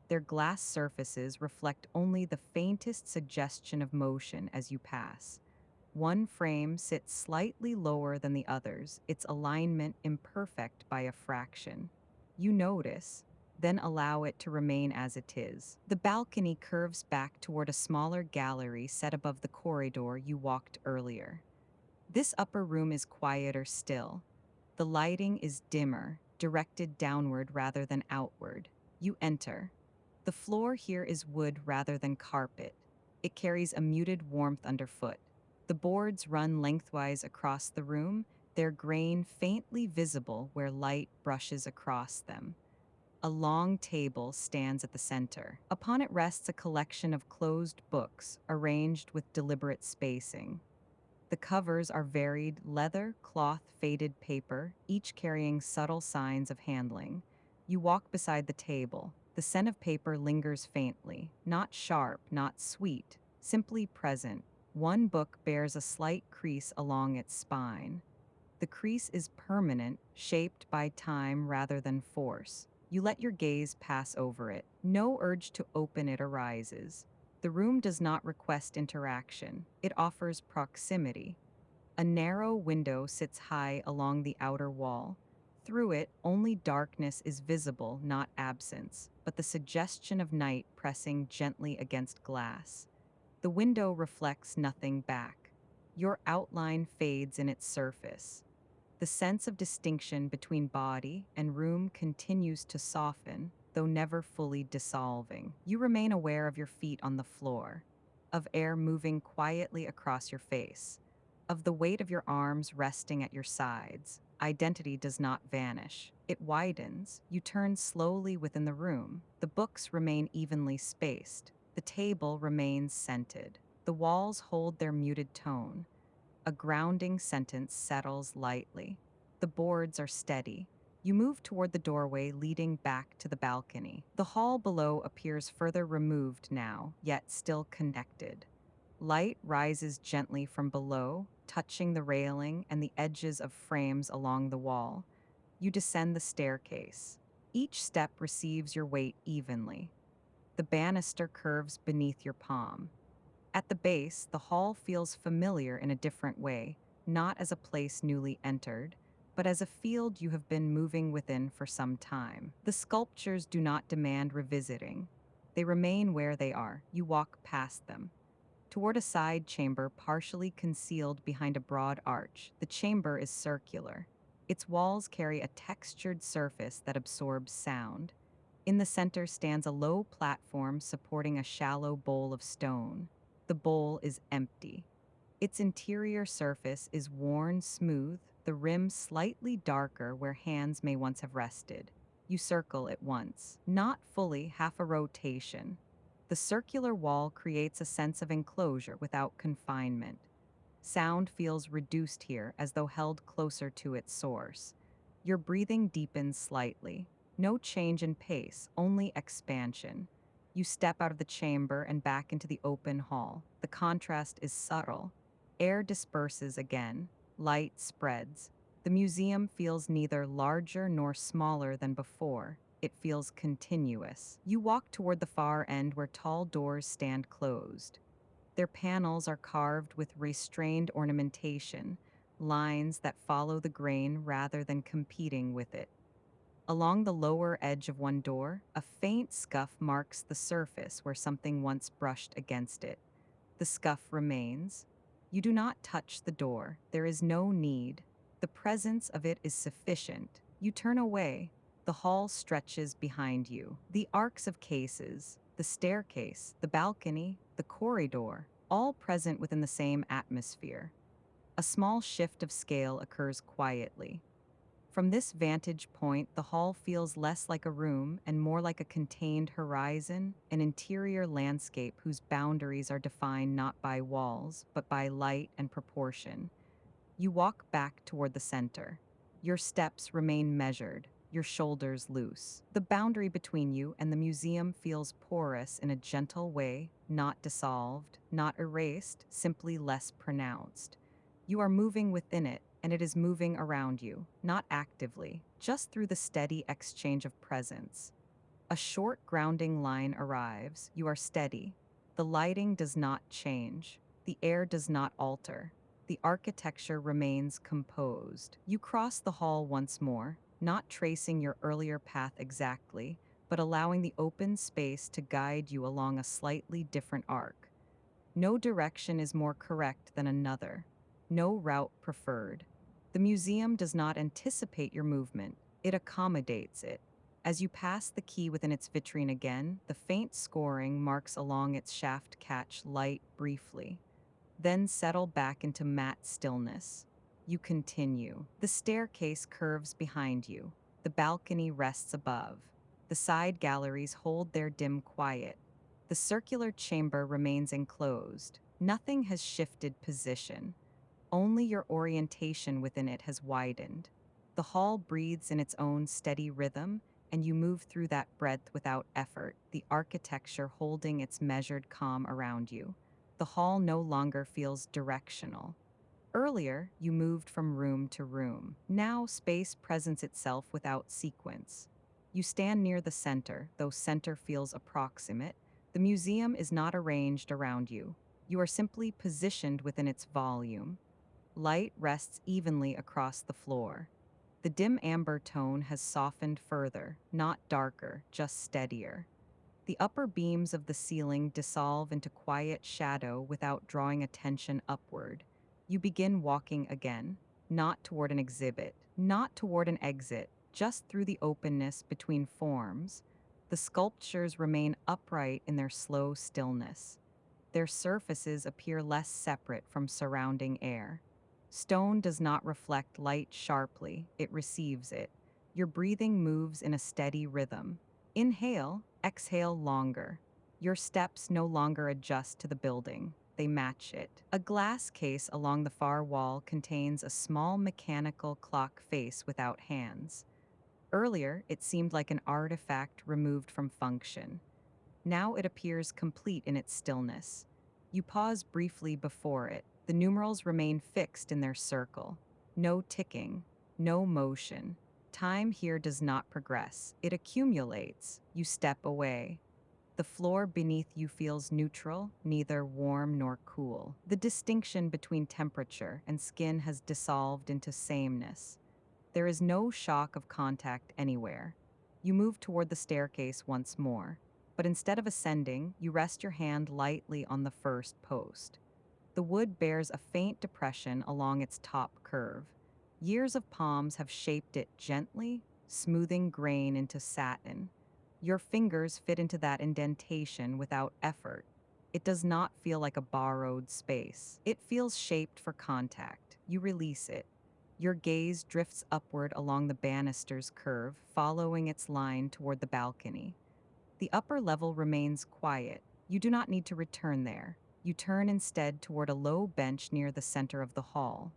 Their glass surfaces reflect only the faintest suggestion of motion as you pass. One frame sits slightly lower than the others, its alignment imperfect by a fraction. You notice, then allow it to remain as it is. The balcony curves back toward a smaller gallery set above the corridor you walked earlier. This upper room is quieter still. The lighting is dimmer, directed downward rather than outward. You enter. The floor here is wood rather than carpet. It carries a muted warmth underfoot. The boards run lengthwise across the room, their grain faintly visible where light brushes across them. A long table stands at the center. Upon it rests a collection of closed books, arranged with deliberate spacing. The covers are varied leather, cloth, faded paper, each carrying subtle signs of handling. You walk beside the table. The scent of paper lingers faintly, not sharp, not sweet, simply present. One book bears a slight crease along its spine. The crease is permanent, shaped by time rather than force. You let your gaze pass over it. No urge to open it arises. The room does not request interaction. It offers proximity. A narrow window sits high along the outer wall. Through it, only darkness is visible, not absence, but the suggestion of night pressing gently against glass. The window reflects nothing back. Your outline fades in its surface. The sense of distinction between body and room continues to soften, though never fully dissolving. You remain aware of your feet on the floor, of air moving quietly across your face, of the weight of your arms resting at your sides. Identity does not vanish. It widens. You turn slowly within the room. The books remain evenly spaced. The table remains scented. The walls hold their muted tone. A grounding sentence settles lightly. The boards are steady. You move toward the doorway leading back to the balcony. The hall below appears further removed now, yet still connected. Light rises gently from below, touching the railing and the edges of frames along the wall. You descend the staircase. Each step receives your weight evenly. The banister curves beneath your palm. At the base, the hall feels familiar in a different way, not as a place newly entered, but as a field you have been moving within for some time. The sculptures do not demand revisiting. They remain where they are. You walk past them. Toward a side chamber partially concealed behind a broad arch, the chamber is circular. Its walls carry a textured surface that absorbs sound. In the center stands a low platform supporting a shallow bowl of stone. The bowl is empty. Its interior surface is worn smooth, the rim slightly darker where hands may once have rested. You circle it once, not fully, half a rotation. The circular wall creates a sense of enclosure without confinement. Sound feels reduced here as though held closer to its source. Your breathing deepens slightly. No change in pace, only expansion. You step out of the chamber and back into the open hall. The contrast is subtle. Air disperses again. Light spreads. The museum feels neither larger nor smaller than before. It feels continuous. You walk toward the far end where tall doors stand closed. Their panels are carved with restrained ornamentation, lines that follow the grain rather than competing with it. Along the lower edge of one door, a faint scuff marks the surface where something once brushed against it. The scuff remains. You do not touch the door. There is no need. The presence of it is sufficient. You turn away. The hall stretches behind you. The arcs of cases, the staircase, the balcony, the corridor, all present within the same atmosphere. A small shift of scale occurs quietly. From this vantage point, the hall feels less like a room and more like a contained horizon, an interior landscape whose boundaries are defined not by walls, but by light and proportion. You walk back toward the center. Your steps remain measured, your shoulders loose. The boundary between you and the museum feels porous in a gentle way, not dissolved, not erased, simply less pronounced. You are moving within it, and it is moving around you, not actively, just through the steady exchange of presence. A short grounding line arrives. You are steady. The lighting does not change. The air does not alter. The architecture remains composed. You cross the hall once more, not tracing your earlier path exactly, but allowing the open space to guide you along a slightly different arc. No direction is more correct than another. No route preferred. The museum does not anticipate your movement, it accommodates it. As you pass the key within its vitrine again, the faint scoring marks along its shaft catch light briefly, then settle back into matte stillness. You continue. The staircase curves behind you. The balcony rests above. The side galleries hold their dim quiet. The circular chamber remains enclosed. Nothing has shifted position. Only your orientation within it has widened. The hall breathes in its own steady rhythm, and you move through that breadth without effort, the architecture holding its measured calm around you. The hall no longer feels directional. Earlier, you moved from room to room. Now, space presents itself without sequence. You stand near the center, though center feels approximate. The museum is not arranged around you. You are simply positioned within its volume. Light rests evenly across the floor. The dim amber tone has softened further, not darker, just steadier. The upper beams of the ceiling dissolve into quiet shadow without drawing attention upward. You begin walking again, not toward an exhibit, not toward an exit, just through the openness between forms. The sculptures remain upright in their slow stillness. Their surfaces appear less separate from surrounding air. Stone does not reflect light sharply, it receives it. Your breathing moves in a steady rhythm. Inhale, exhale longer. Your steps no longer adjust to the building, they match it. A glass case along the far wall contains a small mechanical clock face without hands. Earlier, it seemed like an artifact removed from function. Now it appears complete in its stillness. You pause briefly before it. The numerals remain fixed in their circle. No ticking, no motion. Time here does not progress. It accumulates. You step away. The floor beneath you feels neutral, neither warm nor cool. The distinction between temperature and skin has dissolved into sameness. There is no shock of contact anywhere. You move toward the staircase once more, but instead of ascending, you rest your hand lightly on the first post. The wood bears a faint depression along its top curve. Years of palms have shaped it gently, smoothing grain into satin. Your fingers fit into that indentation without effort. It does not feel like a borrowed space. It feels shaped for contact. You release it. Your gaze drifts upward along the banister's curve, following its line toward the balcony. The upper level remains quiet. You do not need to return there. You turn instead toward a low bench near the center of the hall.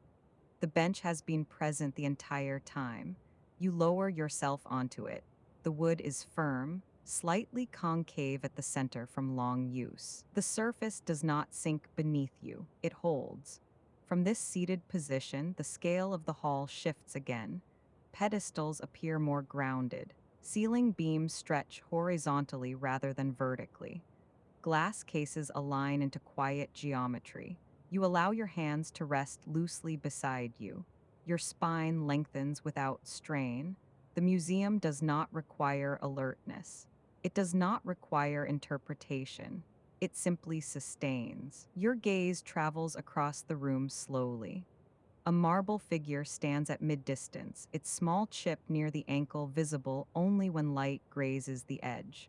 The bench has been present the entire time. You lower yourself onto it. The wood is firm, slightly concave at the center from long use. The surface does not sink beneath you, it holds. From this seated position, the scale of the hall shifts again. Pedestals appear more grounded. Ceiling beams stretch horizontally rather than vertically. Glass cases align into quiet geometry. You allow your hands to rest loosely beside you. Your spine lengthens without strain. The museum does not require alertness. It does not require interpretation. It simply sustains. Your gaze travels across the room slowly. A marble figure stands at mid-distance, its small chip near the ankle visible only when light grazes the edge.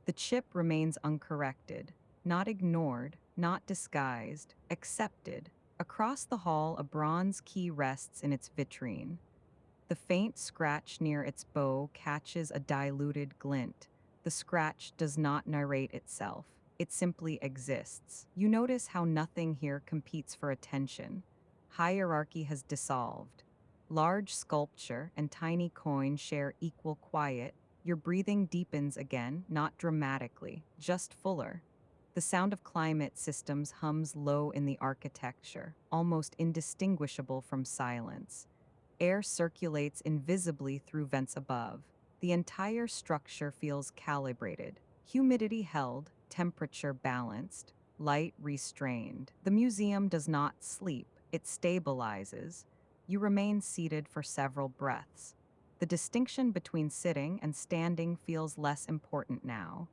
The chip remains uncorrected, not ignored, not disguised, accepted. Across the hall, a bronze key rests in its vitrine. The faint scratch near its bow catches a diluted glint. The scratch does not narrate itself. It simply exists. You notice how nothing here competes for attention. Hierarchy has dissolved. Large sculpture and tiny coin share equal quiet. Your breathing deepens again, not dramatically, just fuller. The sound of climate systems hums low in the architecture, almost indistinguishable from silence. Air circulates invisibly through vents above. The entire structure feels calibrated. Humidity held, temperature balanced, light restrained. The museum does not sleep, it stabilizes. You remain seated for several breaths. The distinction between sitting and standing feels less important now.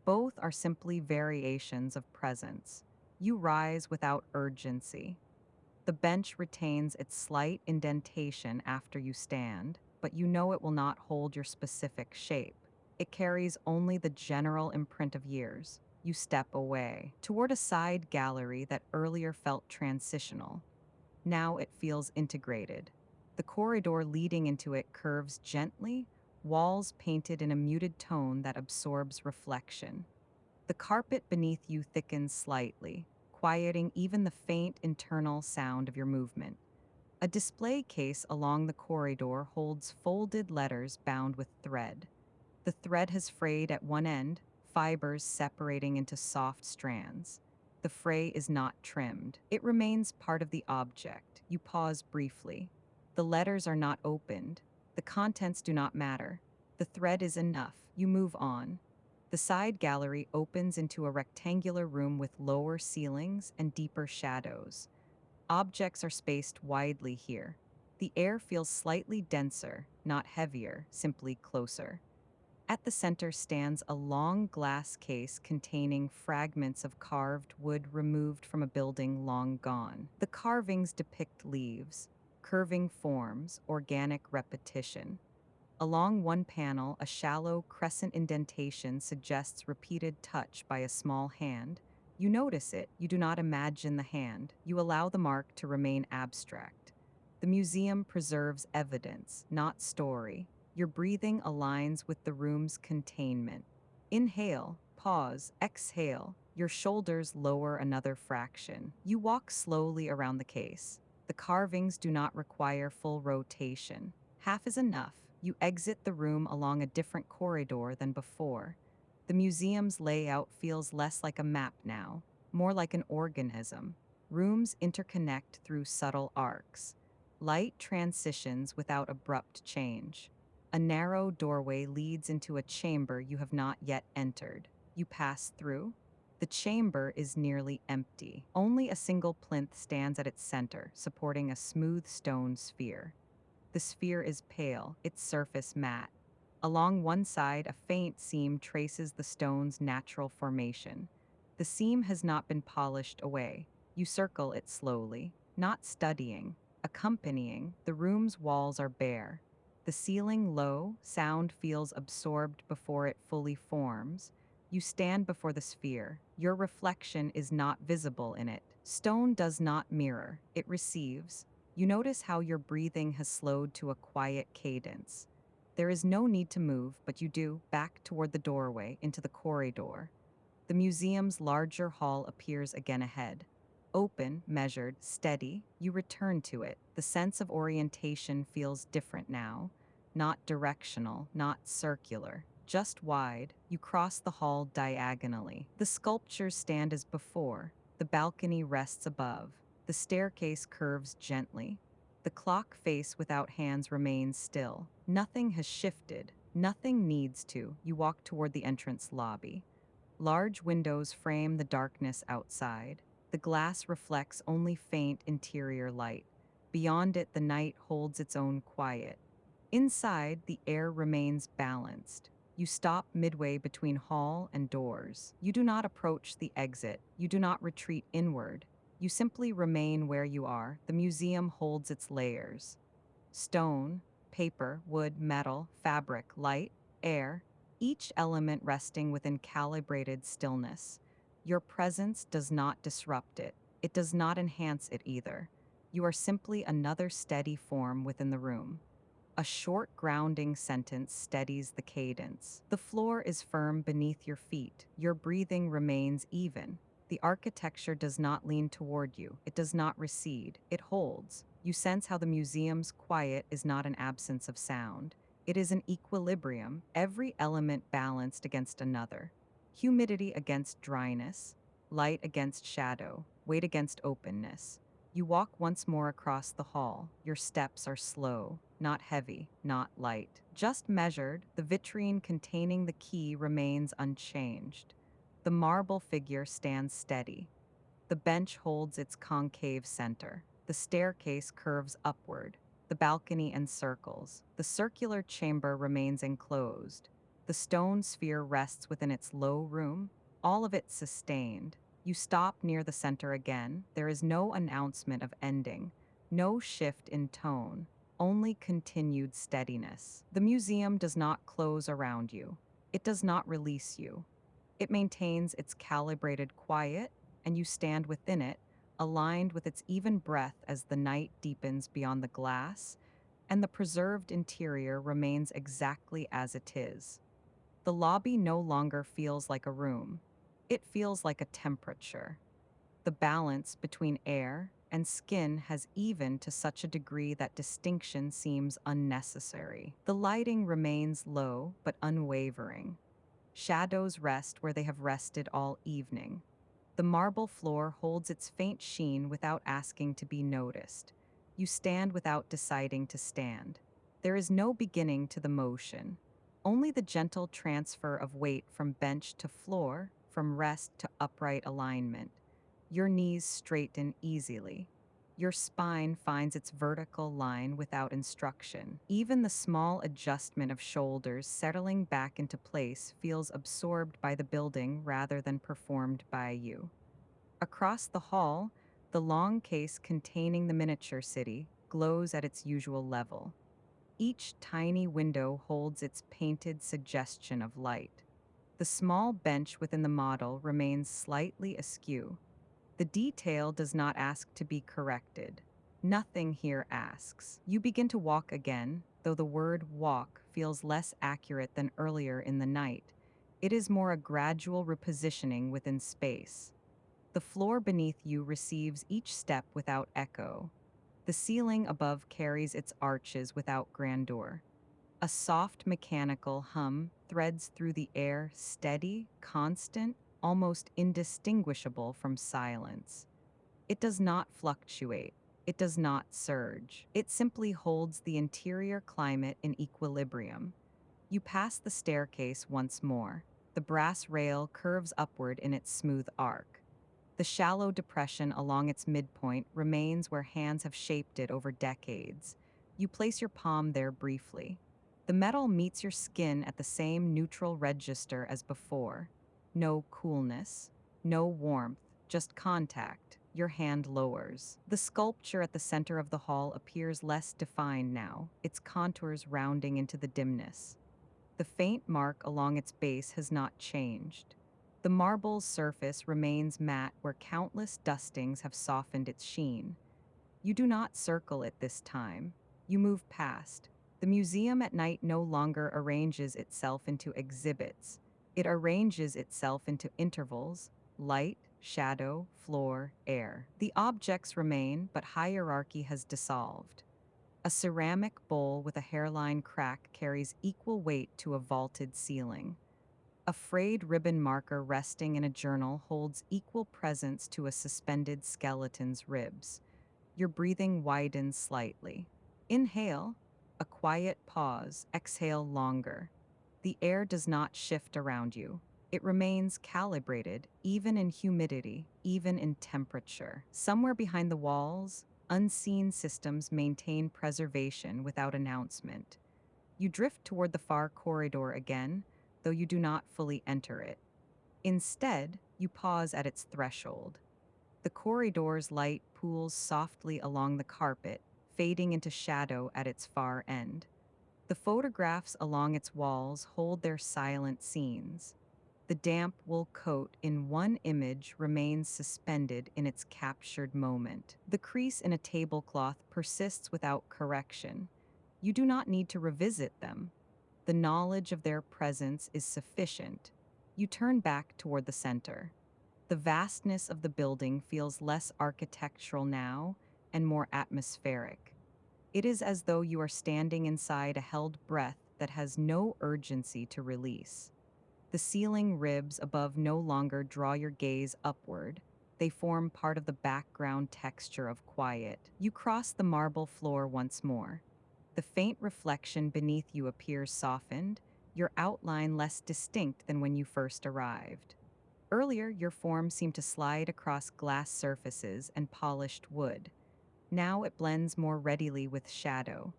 Both are simply variations of presence. You rise without urgency. The bench retains its slight indentation after you stand, but you know it will not hold your specific shape. It carries only the general imprint of years. You step away, toward a side gallery that earlier felt transitional. Now it feels integrated. The corridor leading into it curves gently, walls painted in a muted tone that absorbs reflection. The carpet beneath you thickens slightly, quieting even the faint internal sound of your movement. A display case along the corridor holds folded letters bound with thread. The thread has frayed at one end, fibers separating into soft strands. The fray is not trimmed. It remains part of the object. You pause briefly. The letters are not opened. The contents do not matter. The thread is enough. You move on. The side gallery opens into a rectangular room with lower ceilings and deeper shadows. Objects are spaced widely here. The air feels slightly denser, not heavier, simply closer. At the center stands a long glass case containing fragments of carved wood removed from a building long gone. The carvings depict leaves, curving forms, organic repetition. Along one panel, a shallow crescent indentation suggests repeated touch by a small hand. You notice it, you do not imagine the hand, you allow the mark to remain abstract. The museum preserves evidence, not story. Your breathing aligns with the room's containment. Inhale, pause, exhale. Your shoulders lower another fraction. You walk slowly around the case. The carvings do not require full rotation. Half is enough. You exit the room along a different corridor than before. The museum's layout feels less like a map now, more like an organism. Rooms interconnect through subtle arcs. Light transitions without abrupt change. A narrow doorway leads into a chamber you have not yet entered. You pass through. The chamber is nearly empty. Only a single plinth stands at its center, supporting a smooth stone sphere. The sphere is pale, its surface matte. Along one side, a faint seam traces the stone's natural formation. The seam has not been polished away. You circle it slowly, not studying, accompanying. The room's walls are bare. The ceiling low, sound feels absorbed before it fully forms. You stand before the sphere. Your reflection is not visible in it. Stone does not mirror, it receives. You notice how your breathing has slowed to a quiet cadence. There is no need to move, but you do, back toward the doorway, into the corridor. The museum's larger hall appears again ahead. Open, measured, steady, you return to it. The sense of orientation feels different now. Not directional, not circular, just wide. You cross the hall diagonally. The sculptures stand as before. The balcony rests above. The staircase curves gently. The clock face without hands remains still. Nothing has shifted. Nothing needs to. You walk toward the entrance lobby. Large windows frame the darkness outside. The glass reflects only faint interior light. Beyond it, the night holds its own quiet. Inside, the air remains balanced. You stop midway between hall and doors. You do not approach the exit. You do not retreat inward. You simply remain where you are. The museum holds its layers: stone, paper, wood, metal, fabric, light, air, each element resting within calibrated stillness. Your presence does not disrupt it. It does not enhance it either. You are simply another steady form within the room. A short grounding sentence steadies the cadence. The floor is firm beneath your feet. Your breathing remains even. The architecture does not lean toward you. It does not recede. It holds. You sense how the museum's quiet is not an absence of sound. It is an equilibrium, every element balanced against another. Humidity against dryness, light against shadow, weight against openness. You walk once more across the hall. Your steps are slow, not heavy, not light. Just measured, the vitrine containing the key remains unchanged. The marble figure stands steady. The bench holds its concave center. The staircase curves upward. The balcony encircles. The circular chamber remains enclosed. The stone sphere rests within its low room, all of it sustained. You stop near the center again. There is no announcement of ending, no shift in tone, only continued steadiness. The museum does not close around you. It does not release you. It maintains its calibrated quiet, and you stand within it, aligned with its even breath as the night deepens beyond the glass, and the preserved interior remains exactly as it is. The lobby no longer feels like a room. It feels like a temperature. The balance between air and skin has evened to such a degree that distinction seems unnecessary. The lighting remains low but unwavering. Shadows rest where they have rested all evening. The marble floor holds its faint sheen without asking to be noticed. You stand without deciding to stand. There is no beginning to the motion, only the gentle transfer of weight from bench to floor, from rest to upright alignment. Your knees straighten easily. Your spine finds its vertical line without instruction. Even the small adjustment of shoulders settling back into place feels absorbed by the building rather than performed by you. Across the hall, the long case containing the miniature city glows at its usual level. Each tiny window holds its painted suggestion of light. The small bench within the model remains slightly askew. The detail does not ask to be corrected. Nothing here asks. You begin to walk again, though the word walk feels less accurate than earlier in the night. It is more a gradual repositioning within space. The floor beneath you receives each step without echo. The ceiling above carries its arches without grandeur. A soft mechanical hum threads through the air, steady, constant, almost indistinguishable from silence. It does not fluctuate. It does not surge. It simply holds the interior climate in equilibrium. You pass the staircase once more. The brass rail curves upward in its smooth arc. The shallow depression along its midpoint remains where hands have shaped it over decades. You place your palm there briefly. The metal meets your skin at the same neutral register as before. No coolness, no warmth, just contact. Your hand lowers. The sculpture at the center of the hall appears less defined now, its contours rounding into the dimness. The faint mark along its base has not changed. The marble's surface remains matte where countless dustings have softened its sheen. You do not circle it this time. You move past. The museum at night no longer arranges itself into exhibits. It arranges itself into intervals: light, shadow, floor, air. The objects remain, but hierarchy has dissolved. A ceramic bowl with a hairline crack carries equal weight to a vaulted ceiling. A frayed ribbon marker resting in a journal holds equal presence to a suspended skeleton's ribs. Your breathing widens slightly. Inhale, a quiet pause, exhale longer. The air does not shift around you. It remains calibrated, even in humidity, even in temperature. Somewhere behind the walls, unseen systems maintain preservation without announcement. You drift toward the far corridor again, though you do not fully enter it. Instead, you pause at its threshold. The corridor's light pools softly along the carpet, fading into shadow at its far end. The photographs along its walls hold their silent scenes. The damp wool coat in one image remains suspended in its captured moment. The crease in a tablecloth persists without correction. You do not need to revisit them. The knowledge of their presence is sufficient. You turn back toward the center. The vastness of the building feels less architectural now and more atmospheric. It is as though you are standing inside a held breath that has no urgency to release. The ceiling ribs above no longer draw your gaze upward. They form part of the background texture of quiet. You cross the marble floor once more. The faint reflection beneath you appears softened, your outline less distinct than when you first arrived. Earlier, your form seemed to slide across glass surfaces and polished wood. Now it blends more readily with shadow.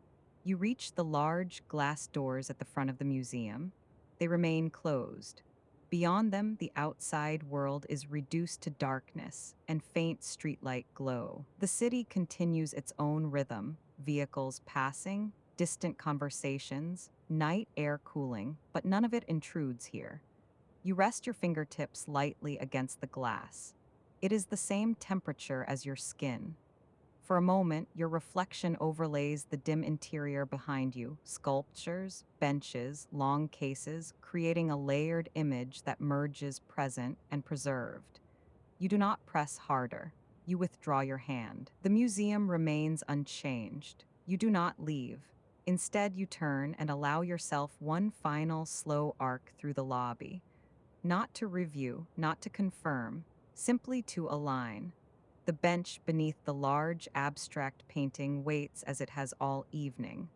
You reach the large glass doors at the front of the museum. They remain closed. Beyond them, the outside world is reduced to darkness and faint streetlight glow. The city continues its own rhythm, vehicles passing, distant conversations, night air cooling, but none of it intrudes here. You rest your fingertips lightly against the glass. It is the same temperature as your skin. For a moment, your reflection overlays the dim interior behind you: sculptures, benches, long cases, creating a layered image that merges present and preserved. You do not press harder. You withdraw your hand. The museum remains unchanged. You do not leave. Instead, you turn and allow yourself one final slow arc through the lobby. Not to review, not to confirm, simply to align. The bench beneath the large abstract painting waits as it has all evening.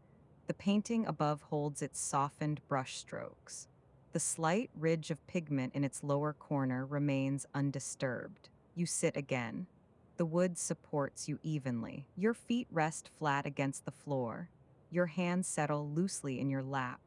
The painting above holds its softened brushstrokes. The slight ridge of pigment in its lower corner remains undisturbed. You sit again. The wood supports you evenly. Your feet rest flat against the floor. Your hands settle loosely in your lap.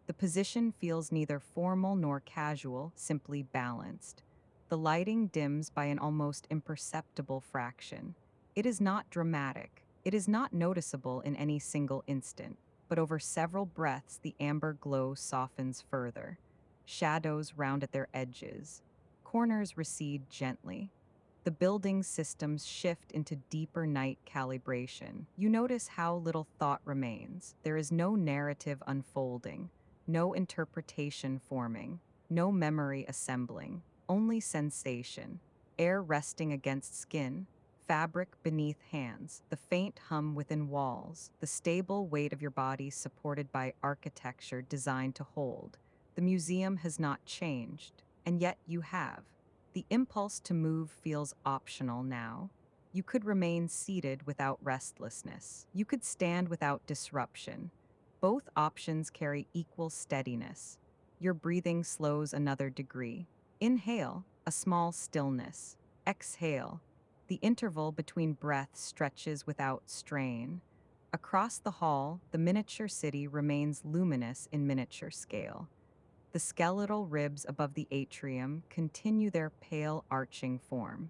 The position feels neither formal nor casual, simply balanced. The lighting dims by an almost imperceptible fraction. It is not dramatic. It is not noticeable in any single instant, but over several breaths the amber glow softens further. Shadows round at their edges. Corners recede gently. The building's systems shift into deeper night calibration. You notice how little thought remains. There is no narrative unfolding, no interpretation forming, no memory assembling. Only sensation, air resting against skin, fabric beneath hands, the faint hum within walls, the stable weight of your body supported by architecture designed to hold. The museum has not changed, and yet you have. The impulse to move feels optional now. You could remain seated without restlessness. You could stand without disruption. Both options carry equal steadiness. Your breathing slows another degree. Inhale, a small stillness. Exhale, the interval between breaths stretches without strain. Across the hall, the miniature city remains luminous in miniature scale. The skeletal ribs above the atrium continue their pale arching form.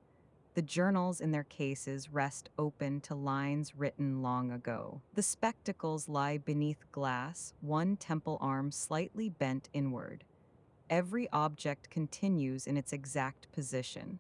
The journals in their cases rest open to lines written long ago. The spectacles lie beneath glass, one temple arm slightly bent inward. Every object continues in its exact position.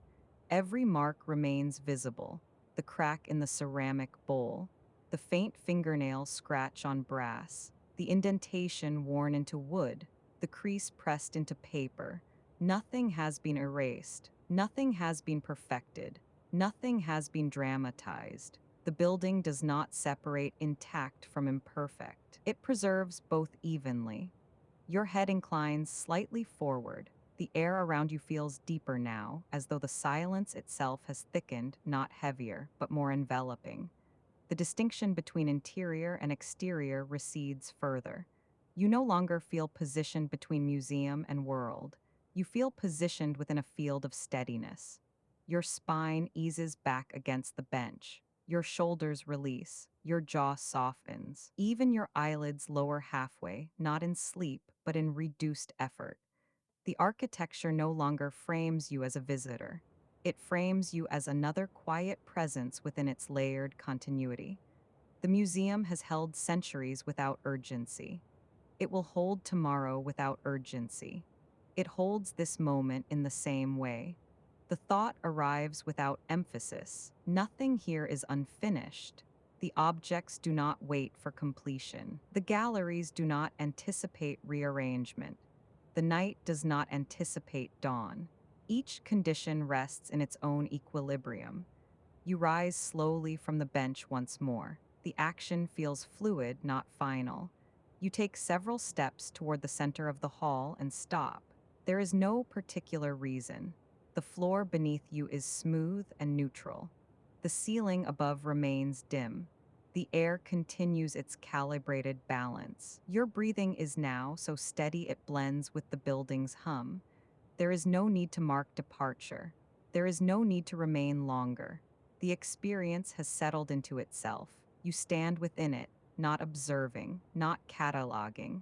Every mark remains visible: the crack in the ceramic bowl, the faint fingernail scratch on brass, the indentation worn into wood, the crease pressed into paper. Nothing has been erased. Nothing has been perfected. Nothing has been dramatized. The building does not separate intact from imperfect. It preserves both evenly. Your head inclines slightly forward. The air around you feels deeper now, as though the silence itself has thickened, not heavier, but more enveloping. The distinction between interior and exterior recedes further. You no longer feel positioned between museum and world. You feel positioned within a field of steadiness. Your spine eases back against the bench. Your shoulders release. Your jaw softens. Even your eyelids lower halfway, not in sleep, but in reduced effort. The architecture no longer frames you as a visitor. It frames you as another quiet presence within its layered continuity. The museum has held centuries without urgency. It will hold tomorrow without urgency. It holds this moment in the same way. The thought arrives without emphasis. Nothing here is unfinished. The objects do not wait for completion. The galleries do not anticipate rearrangement. The night does not anticipate dawn. Each condition rests in its own equilibrium. You rise slowly from the bench once more. The action feels fluid, not final. You take several steps toward the center of the hall and stop. There is no particular reason. The floor beneath you is smooth and neutral. The ceiling above remains dim. The air continues its calibrated balance. Your breathing is now so steady it blends with the building's hum. There is no need to mark departure. There is no need to remain longer. The experience has settled into itself. You stand within it, not observing, not cataloging,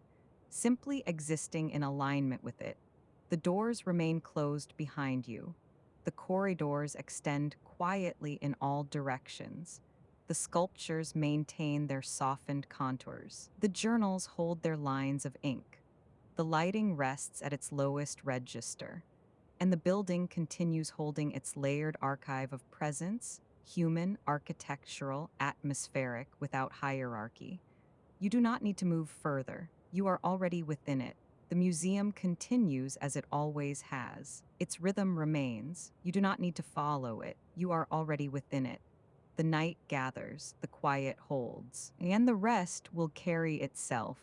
simply existing in alignment with it. The doors remain closed behind you. The corridors extend quietly in all directions. The sculptures maintain their softened contours. The journals hold their lines of ink. The lighting rests at its lowest register, and the building continues holding its layered archive of presence, human, architectural, atmospheric, without hierarchy. You do not need to move further. You are already within it. The museum continues as it always has. Its rhythm remains. You do not need to follow it. You are already within it. The night gathers, the quiet holds, and the rest will carry itself.